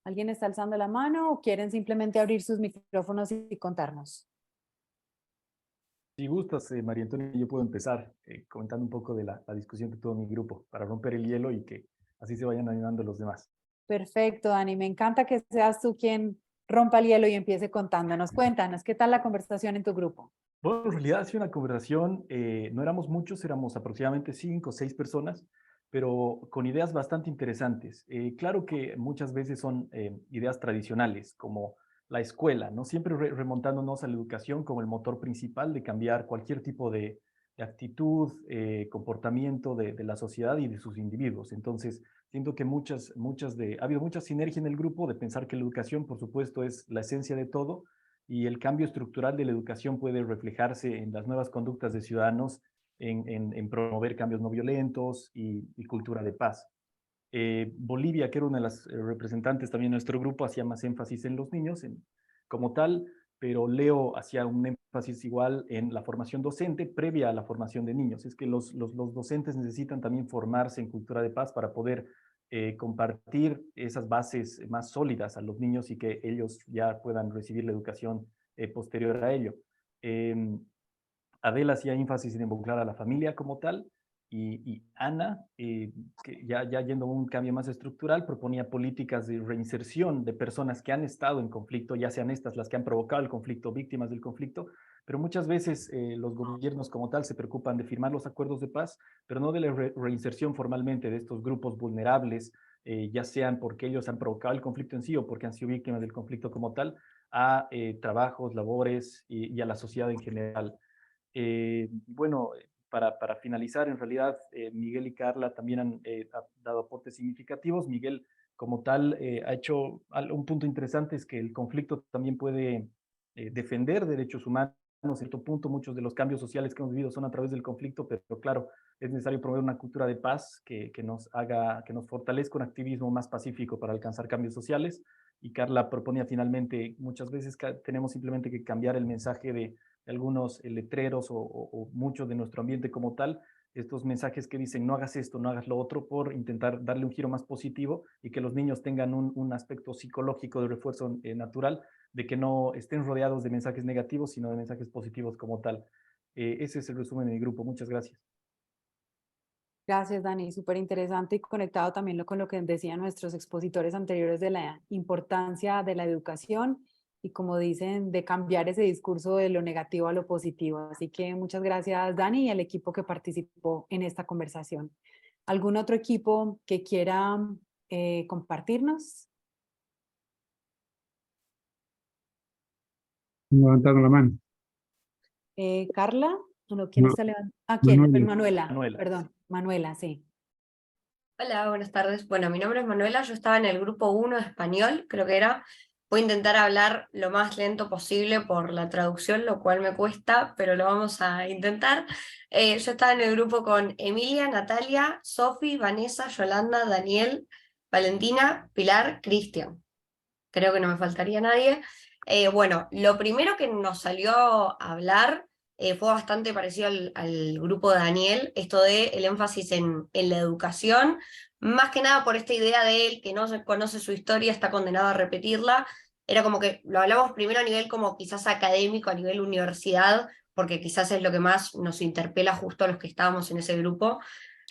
¿Alguien está alzando la mano o quieren simplemente abrir sus micrófonos y contarnos? Si gustas, María Antonia, yo puedo empezar comentando un poco de la discusión que tuvo mi grupo para romper el hielo y que así se vayan animando los demás. Perfecto, Dani. Me encanta que seas tú quien rompa el hielo y empiece contándonos. Cuéntanos, ¿qué tal la conversación en tu grupo? Bueno, en realidad ha sido una conversación, no éramos muchos, éramos aproximadamente 5 o 6 personas, pero con ideas bastante interesantes. Claro que muchas veces son ideas tradicionales, como la escuela, ¿no? Siempre remontándonos a la educación como el motor principal de cambiar cualquier tipo de actitud, comportamiento de la sociedad y de sus individuos. Entonces, siento que ha habido mucha sinergia en el grupo de pensar que la educación, por supuesto, es la esencia de todo y el cambio estructural de la educación puede reflejarse en las nuevas conductas de ciudadanos, en promover cambios no violentos y cultura de paz. Bolivia, que era una de las representantes también de nuestro grupo, hacía más énfasis en los niños como tal, pero Leo hacía un énfasis igual en la formación docente previa a la formación de niños. Es que los docentes necesitan también formarse en cultura de paz para poder compartir esas bases más sólidas a los niños y que ellos ya puedan recibir la educación posterior a ello. Adela hacía énfasis en involucrar a la familia como tal, y Ana, que ya yendo a un cambio más estructural, proponía políticas de reinserción de personas que han estado en conflicto, ya sean estas las que han provocado el conflicto, víctimas del conflicto, pero muchas veces los gobiernos como tal se preocupan de firmar los acuerdos de paz, pero no de la reinserción formalmente de estos grupos vulnerables, ya sean porque ellos han provocado el conflicto en sí o porque han sido víctimas del conflicto como tal, a trabajos, labores y a la sociedad en general. Bueno, para finalizar, en realidad, Miguel y Carla también han dado aportes significativos. Miguel, como tal, ha hecho un punto interesante, es que el conflicto también puede defender derechos humanos. A cierto punto, muchos de los cambios sociales que hemos vivido son a través del conflicto, pero claro, es necesario promover una cultura de paz que nos fortalezca un activismo más pacífico para alcanzar cambios sociales. Y Carla proponía finalmente, muchas veces tenemos simplemente que cambiar el mensaje de algunos letreros o mucho de nuestro ambiente como tal, estos mensajes que dicen no hagas esto, no hagas lo otro, por intentar darle un giro más positivo y que los niños tengan un aspecto psicológico de refuerzo natural, de que no estén rodeados de mensajes negativos, sino de mensajes positivos como tal. Ese es el resumen de mi grupo. Muchas gracias. Gracias, Dani. Súper interesante y conectado también con lo que decían nuestros expositores anteriores de la importancia de la educación y, como dicen, de cambiar ese discurso de lo negativo a lo positivo. Así que muchas gracias, Dani, y al equipo que participó en esta conversación. ¿Algún otro equipo que quiera compartirnos? Levantando la mano. Carla, ¿quién No, está levantando? Ah, ¿quién? Manuela. Manuela. Manuela. Perdón, Manuela, sí. Hola, buenas tardes. Bueno, mi nombre es Manuela, yo estaba en el grupo 1 de español, creo que era. Voy a intentar hablar lo más lento posible por la traducción, lo cual me cuesta, pero lo vamos a intentar. Yo estaba en el grupo con Emilia, Natalia, Sofi, Vanessa, Yolanda, Daniel, Valentina, Pilar, Cristian. Creo que no me faltaría nadie. Bueno, lo primero que nos salió a hablar fue bastante parecido al grupo de Daniel, esto de el énfasis en la educación, más que nada por esta idea de él que no conoce su historia, está condenado a repetirla. Era como que lo hablamos primero a nivel como quizás académico, a nivel universidad, porque quizás es lo que más nos interpela justo a los que estábamos en ese grupo,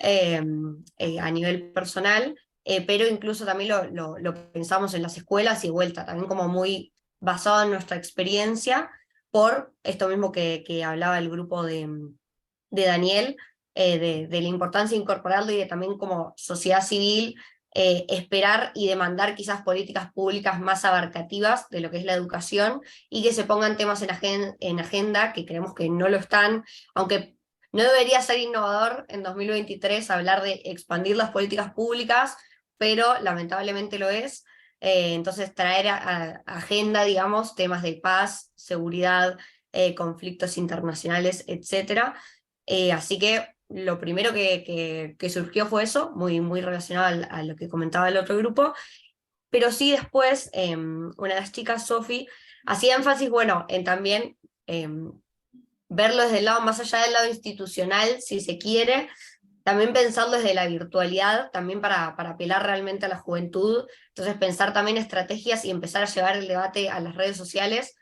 a nivel personal. Pero incluso también lo pensamos en las escuelas y vuelta, también como muy basado en nuestra experiencia, por esto mismo que hablaba el grupo de Daniel, de la importancia de incorporarlo y de también como sociedad civil esperar y demandar quizás políticas públicas más abarcativas de lo que es la educación y que se pongan temas en agenda que creemos que no lo están, aunque no debería ser innovador en 2023 hablar de expandir las políticas públicas, pero lamentablemente lo es. Entonces traer a agenda, digamos, temas de paz, seguridad, conflictos internacionales, etc. Así que lo primero que surgió fue eso, muy, muy relacionado a lo que comentaba el otro grupo, pero sí después una de las chicas, Sofi, hacía énfasis, bueno, en también verlo desde el lado, más allá del lado institucional, si se quiere, también pensarlo desde la virtualidad, también para apelar realmente a la juventud, entonces pensar también estrategias y empezar a llevar el debate a las redes sociales,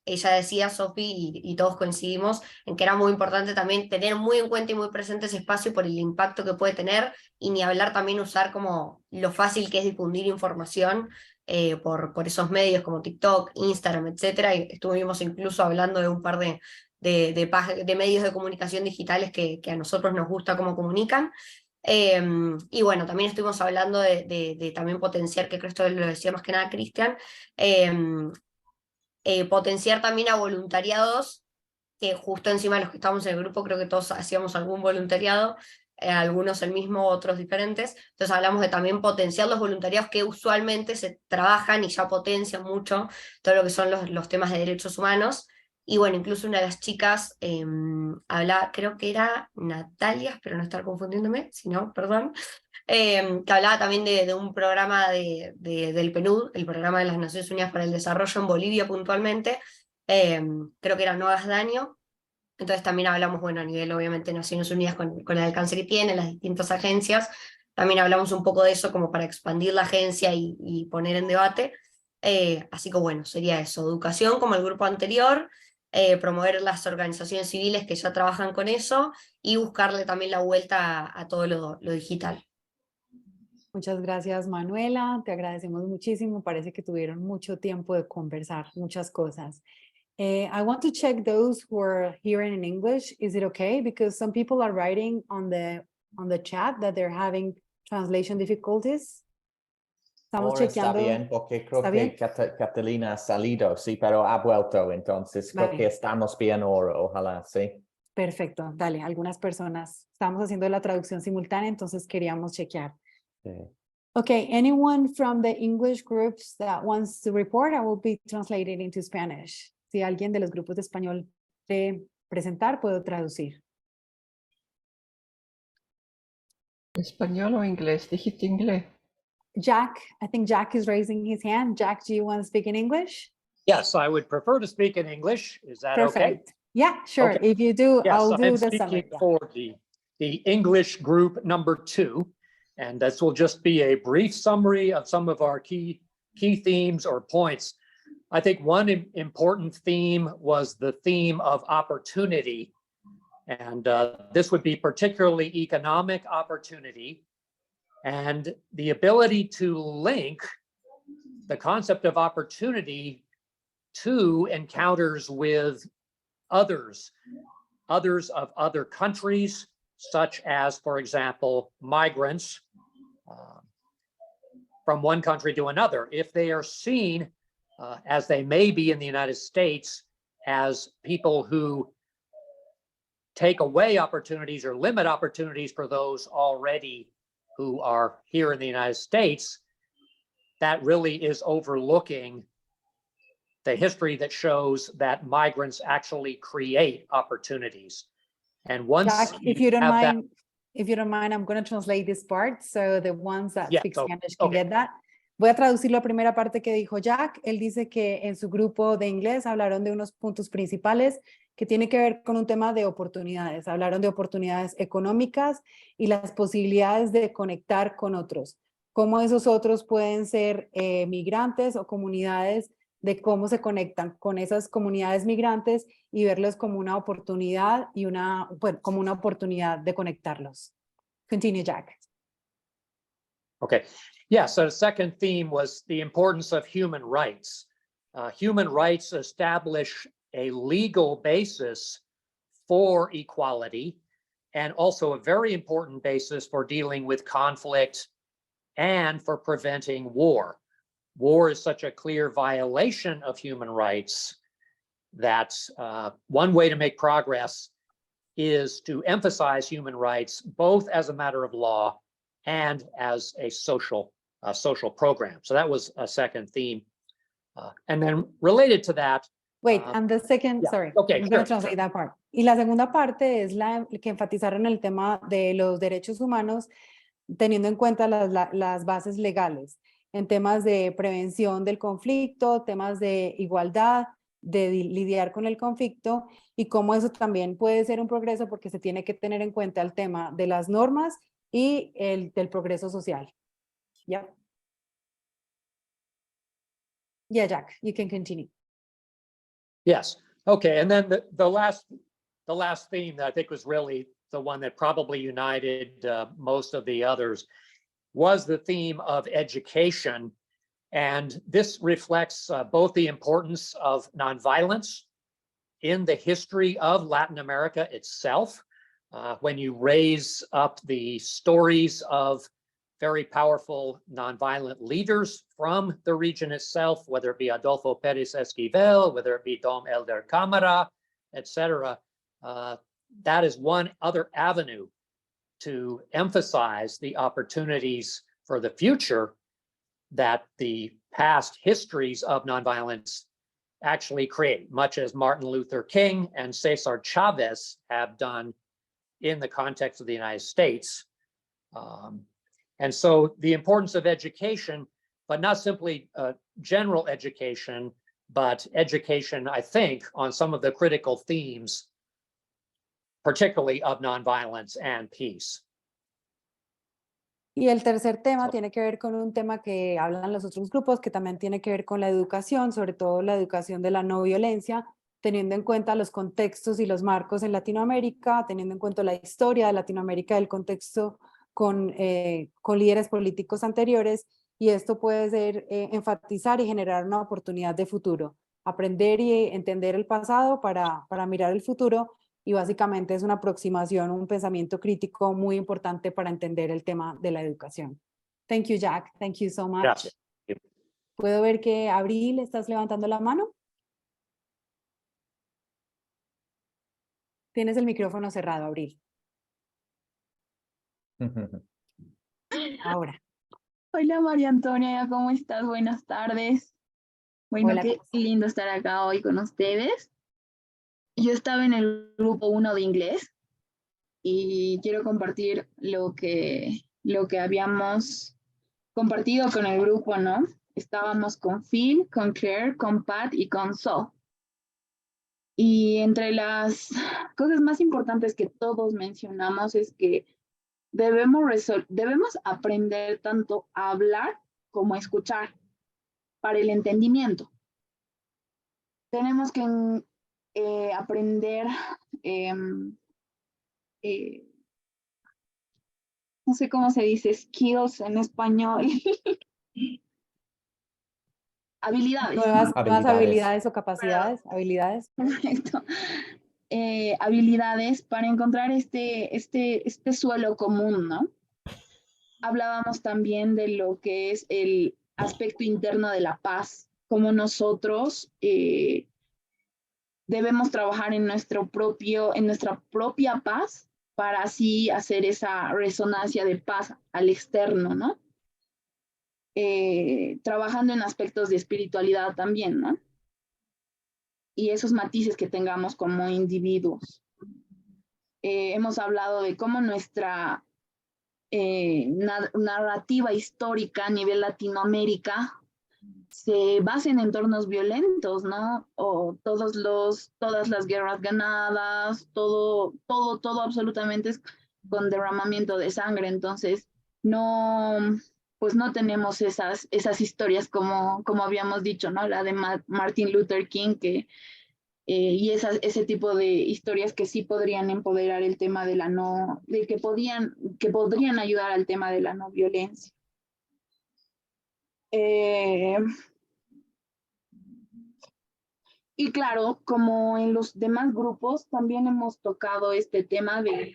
ella decía, Sofi, y todos coincidimos en que era muy importante también tener muy en cuenta y muy presente ese espacio por el impacto que puede tener, y ni hablar también usar como lo fácil que es difundir información por esos medios como TikTok, Instagram, etcétera. Y estuvimos incluso hablando de un par de medios de comunicación digitales que a nosotros nos gusta cómo comunican. Y bueno, también estuvimos hablando de también potenciar, que creo que esto lo decía más que nada Cristian, potenciar también a voluntariados, que justo encima de los que estábamos en el grupo, creo que todos hacíamos algún voluntariado, algunos el mismo, otros diferentes. Entonces hablamos de también potenciar los voluntariados que usualmente se trabajan y ya potencian mucho todo lo que son los temas de derechos humanos. Y bueno, incluso una de las chicas hablaba, creo que era Natalia, espero no estar confundiéndome, si no, perdón, que hablaba también de un programa del PNUD, el Programa de las Naciones Unidas para el Desarrollo en Bolivia puntualmente, creo que era No Hagas Daño. Entonces también hablamos, bueno, a nivel obviamente de Naciones Unidas con el alcance que tienen las distintas agencias, también hablamos un poco de eso como para expandir la agencia y poner en debate. Así que bueno, sería eso, educación como el grupo anterior, promover las organizaciones civiles que ya trabajan con eso y buscarle también la vuelta a todo lo digital. Muchas gracias, Manuela. Te agradecemos muchísimo. Parece que tuvieron mucho tiempo de conversar muchas cosas. I want to check those who are hearing in English. Is it okay? Because some people are writing on the chat that they're having translation difficulties. Estamos Ahora está chequeando. bien, porque creo ¿Está que bien? Catalina ha salido, sí, pero ha vuelto, entonces creo Vale. que estamos bien ahora, ojalá, sí. Perfecto. Dale, algunas personas. Estamos haciendo la traducción simultánea, entonces queríamos chequear. Sí. Okay, anyone from the English groups that wants to report, I will be translated into Spanish. Si alguien de los grupos de español quiere presentar, puedo traducir. ¿Español o inglés? Dijiste inglés. Jack, I think Jack is raising his hand. Jack, do you want to speak in English? Yes, I would prefer to speak in English. Is that okay? Perfect. Yeah, sure. Okay. If you do, Yes, I'll I do am the speaking summary. Yeah. for the English group number 2, and this will just be a brief summary of some of our key themes or points. I think one important theme was the theme of opportunity, and this would be particularly economic opportunity and the ability to link the concept of opportunity to encounters with others of other countries, such as, for example, migrants from one country to another. If they are seen, as they may be in the United States, as people who take away opportunities or limit opportunities for those already who are here in the United States, that really is overlooking the history that shows that migrants actually create opportunities. And once Jack, if you don't have that- mind, I'm going to translate this part so the ones that Yeah, speak so- Spanish can okay. get that. Voy a traducir la primera parte que dijo Jack. Él dice que en su grupo de inglés hablaron de unos puntos principales que tiene que ver con un tema de oportunidades. Hablaron de oportunidades económicas y las posibilidades de conectar con otros. Cómo esos otros pueden ser migrantes o comunidades, de cómo se conectan con esas comunidades migrantes y verlos como una oportunidad y como una oportunidad de conectarlos. Continue, Jack. Okay, yeah, so the second theme was the importance of human rights. Human rights establish a legal basis for equality and also a very important basis for dealing with conflict and for preventing war. War is such a clear violation of human rights that one way to make progress is to emphasize human rights both as a matter of law and as a social program. So that was a second theme. And then related to that. Wait, and the second, yeah, sorry, okay, I'm going to sure, translate that part. Y la segunda parte es la que enfatizaron el tema de los derechos humanos, teniendo en cuenta las bases legales, en temas de prevención del conflicto, temas de igualdad, de lidiar con el conflicto y cómo eso también puede ser un progreso porque se tiene que tener en cuenta el tema de las normas y del progreso social. Yeah. Yeah, Jack, you can continue. Yes. Okay. And then the last theme that I think was really the one that probably united most of the others was the theme of education. And this reflects both the importance of nonviolence in the history of Latin America itself. When you raise up the stories of very powerful nonviolent leaders from the region itself, whether it be Adolfo Pérez Esquivel, whether it be Dom Elder Cámara, etc., that is one other avenue to emphasize the opportunities for the future that the past histories of nonviolence actually create, much as Martin Luther King and Cesar Chavez have done in the context of the United States. And so the importance of education, but not simply general education, but education, I think, on some of the critical themes, particularly of nonviolence and peace. Y el tercer tema tiene que ver con un tema que hablan los otros grupos, que también tiene que ver con la educación, sobre todo la educación de la no violencia, teniendo en cuenta los contextos y los marcos en Latinoamérica, teniendo en cuenta la historia de Latinoamérica, el contexto con líderes políticos anteriores, y esto puede ser enfatizar y generar una oportunidad de futuro, aprender y entender el pasado para mirar el futuro, y básicamente es una aproximación, un pensamiento crítico muy importante para entender el tema de la educación. Thank you, Jack. Thank you so much. Gracias. Puedo ver que Abril, ¿estás levantando la mano? Tienes el micrófono cerrado, Abril. Ahora. Hola María Antonia, ¿cómo estás? Buenas tardes. Bueno, Hola, qué lindo estar acá hoy con ustedes. Yo estaba en el grupo 1 de inglés y quiero compartir lo que habíamos compartido con el grupo, ¿no? Estábamos con Phil, con Claire, con Pat y con So. Y entre las cosas más importantes que todos mencionamos es que debemos aprender tanto a hablar como a escuchar para el entendimiento. Tenemos que aprender, no sé cómo se dice, skills en español. Habilidades. Nuevas habilidades o capacidades, habilidades. Correcto. Habilidades para encontrar este suelo común, ¿no? Hablábamos también de lo que es el aspecto interno de la paz, como nosotros debemos trabajar en nuestra propia paz para así hacer esa resonancia de paz al externo, ¿no? Trabajando en aspectos de espiritualidad también, ¿no? Y esos matices que tengamos como individuos. Hemos hablado de cómo nuestra narrativa histórica a nivel Latinoamérica se basa en entornos violentos, ¿no? O todas las guerras ganadas, todo absolutamente es con derramamiento de sangre. Entonces, pues no tenemos esas historias como habíamos dicho, ¿no? La de Martin Luther King, y ese tipo de historias que sí podrían empoderar el tema de que podrían ayudar al tema de la no violencia. Y claro, como en los demás grupos, también hemos tocado este tema de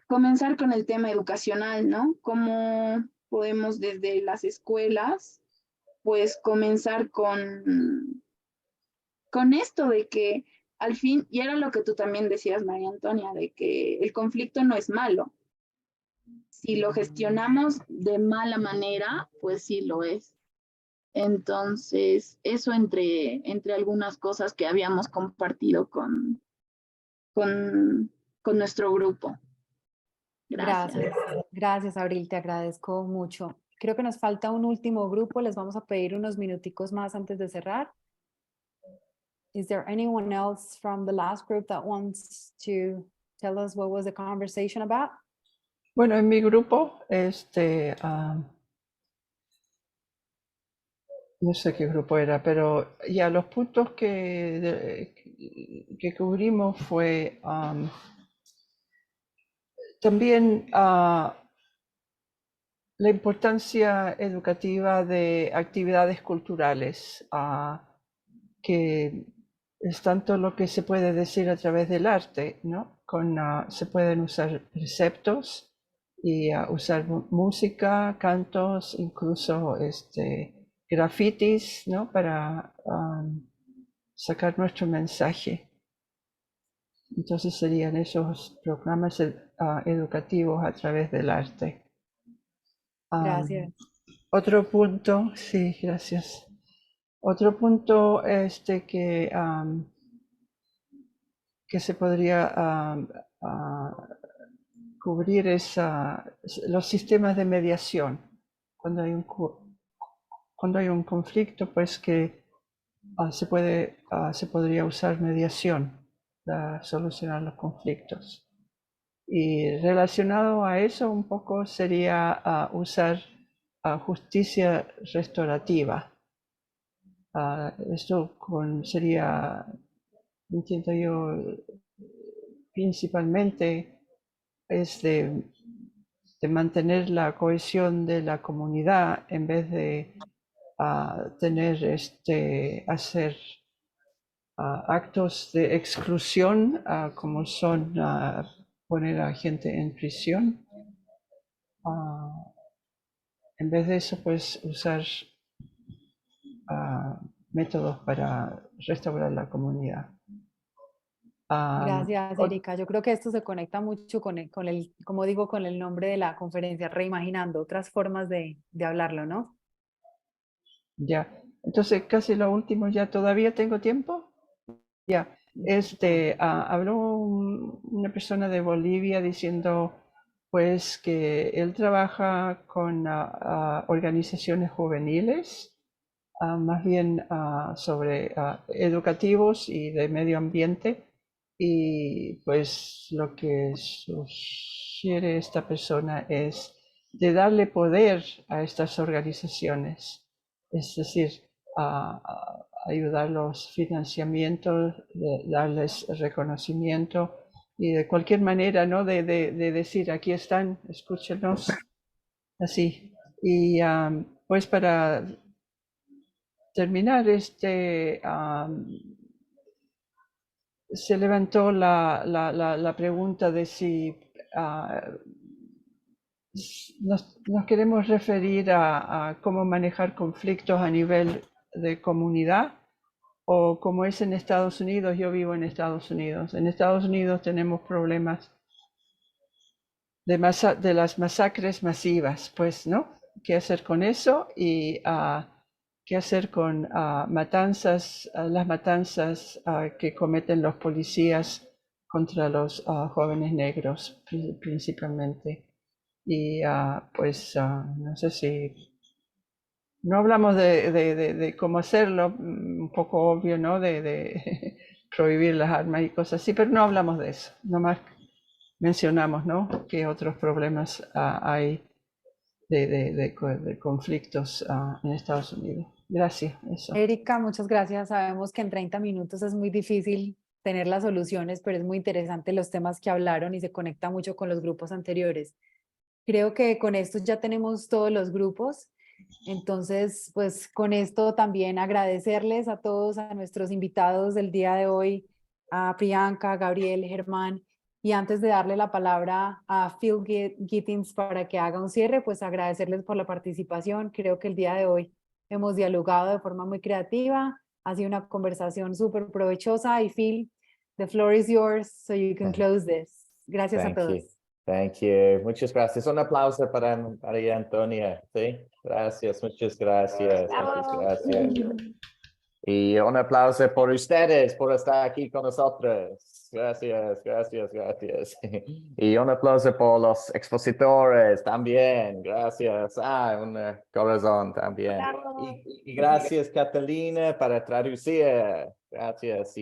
comenzar con el tema educacional, ¿no? Cómo podemos desde las escuelas, pues comenzar con esto de que al fin, y era lo que tú también decías, María Antonia, de que el conflicto no es malo. Si lo gestionamos de mala manera, pues sí lo es. Entonces, eso entre algunas cosas que habíamos compartido con nuestro grupo. Gracias. Gracias, Abril, te agradezco mucho. Creo que nos falta un último grupo, les vamos a pedir unos minuticos más antes de cerrar. Is there anyone else from the last group that wants to tell us what was the conversation about? Bueno, en mi grupo, no sé qué grupo era, pero ya los puntos que cubrimos fue también la importancia educativa de actividades culturales, que es tanto lo que se puede decir a través del arte, ¿no? Se pueden usar preceptos y usar música, cantos, incluso grafitis, ¿no? Para sacar nuestro mensaje. Entonces serían esos programas educativos a través del arte. Gracias. Otro punto, sí, gracias. Otro punto que se podría cubrir es los sistemas de mediación. Cuando hay un conflicto, pues que se podría usar mediación para solucionar los conflictos. Y relacionado a eso un poco sería usar justicia restaurativa. Esto sería, entiendo yo, principalmente es de mantener la cohesión de la comunidad en vez de hacer actos de exclusión, como son poner a gente en prisión. En vez de eso, pues usar métodos para restaurar la comunidad. Gracias, Erika. Yo creo que esto se conecta mucho como digo, con el nombre de la conferencia, reimaginando otras formas de hablarlo, ¿no? Ya, entonces casi lo último, ya todavía tengo tiempo. Ya, habló una persona de Bolivia diciendo pues que él trabaja con organizaciones juveniles, más bien sobre educativos y de medio ambiente, y pues lo que sugiere esta persona es de darle poder a estas organizaciones, es decir, ayudarlos financiamientos, darles reconocimiento y de cualquier manera, ¿no? De decir, aquí están, escúchenos, así. Y pues para terminar, se levantó la pregunta de si nos queremos referir a cómo manejar conflictos a nivel de comunidad o como es en Estados Unidos. Yo vivo en Estados Unidos. En Estados Unidos tenemos problemas de las masacres masivas, pues, ¿no? ¿Qué hacer con eso? Y qué hacer con las matanzas que cometen los policías contra los jóvenes negros principalmente. Y pues no sé si no hablamos de cómo hacerlo, un poco obvio, ¿no? De prohibir las armas y cosas así, pero no hablamos de eso, nomás mencionamos, ¿no? Que otros problemas hay de conflictos en Estados Unidos. Gracias. Eso. Erika, muchas gracias. Sabemos que en 30 minutos es muy difícil tener las soluciones, pero es muy interesante los temas que hablaron y se conecta mucho con los grupos anteriores. Creo que con esto ya tenemos todos los grupos. Entonces, pues con esto también agradecerles a todos, a nuestros invitados del día de hoy, a Priyanka, Gabriel, Germán. Y antes de darle la palabra a Phil Gittins para que haga un cierre, pues agradecerles por la participación. Creo que el día de hoy hemos dialogado de forma muy creativa. Ha sido una conversación súper provechosa. Y Phil, the floor is yours, so you can close this. Gracias a todos. Thank you. Muchas gracias. Un aplauso para María Antonia. Sí, gracias, muchas gracias. Muchas gracias. Y un aplauso por ustedes, por estar aquí con nosotros. Gracias, gracias, gracias. Y un aplauso por los expositores también. Gracias. Un corazón también. Y gracias, Catalina, para traducir. Gracias.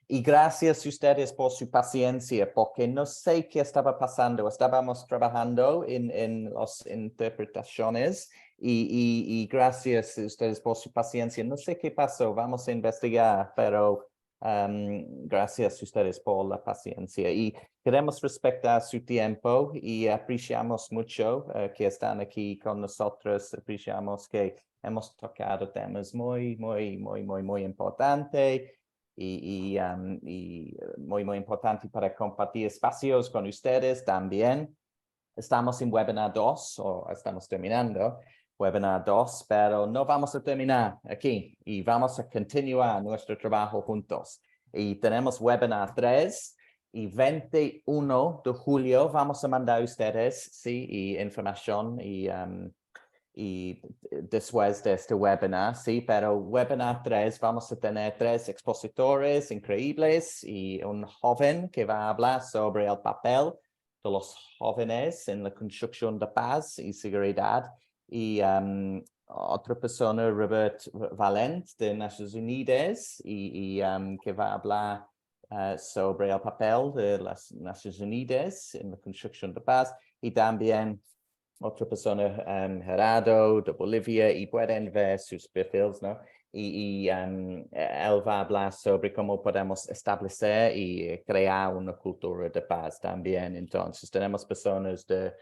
Y gracias a ustedes por su paciencia, porque no sé qué estaba pasando. Estábamos trabajando en las interpretaciones y gracias a ustedes por su paciencia. No sé qué pasó, vamos a investigar, pero gracias a ustedes por la paciencia. Y queremos respetar su tiempo y apreciamos mucho que están aquí con nosotros. Apreciamos que hemos tocado temas muy importantes. Y muy importante para compartir espacios con ustedes también. Estamos en webinar 2 o estamos terminando webinar 2, pero no vamos a terminar aquí y vamos a continuar nuestro trabajo juntos. Y tenemos webinar 3 y 21 de julio vamos a mandar a ustedes, sí, y información y después de este webinar, sí, pero webinar 3 vamos a tener 3 expositores increíbles y un joven que va a hablar sobre el papel de los jóvenes en la construcción de paz y seguridad y otra persona, Robert Valent de Naciones Unidas y que va a hablar sobre el papel de las Naciones Unidas en la construcción de paz y también otra persona, Gerardo de Bolivia, y pueden ver sus perfiles, ¿no? Y él va a hablar sobre cómo podemos establecer y crear una cultura de paz también. Entonces, tenemos personas de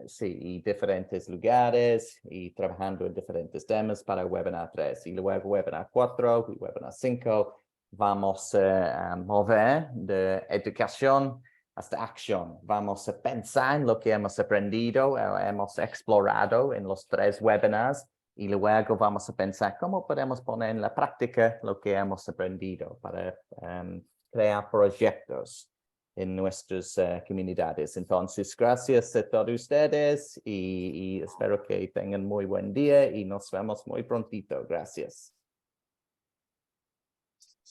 sí, y diferentes lugares y trabajando en diferentes temas para webinar 3. Y luego webinar 4 y webinar 5 vamos a mover de educación hasta acción. Vamos a pensar en lo que hemos aprendido, hemos explorado en los 3 webinars y luego vamos a pensar cómo podemos poner en la práctica lo que hemos aprendido para crear proyectos en nuestras comunidades. Entonces, gracias a todos ustedes y espero que tengan muy buen día y nos vemos muy prontito. Gracias.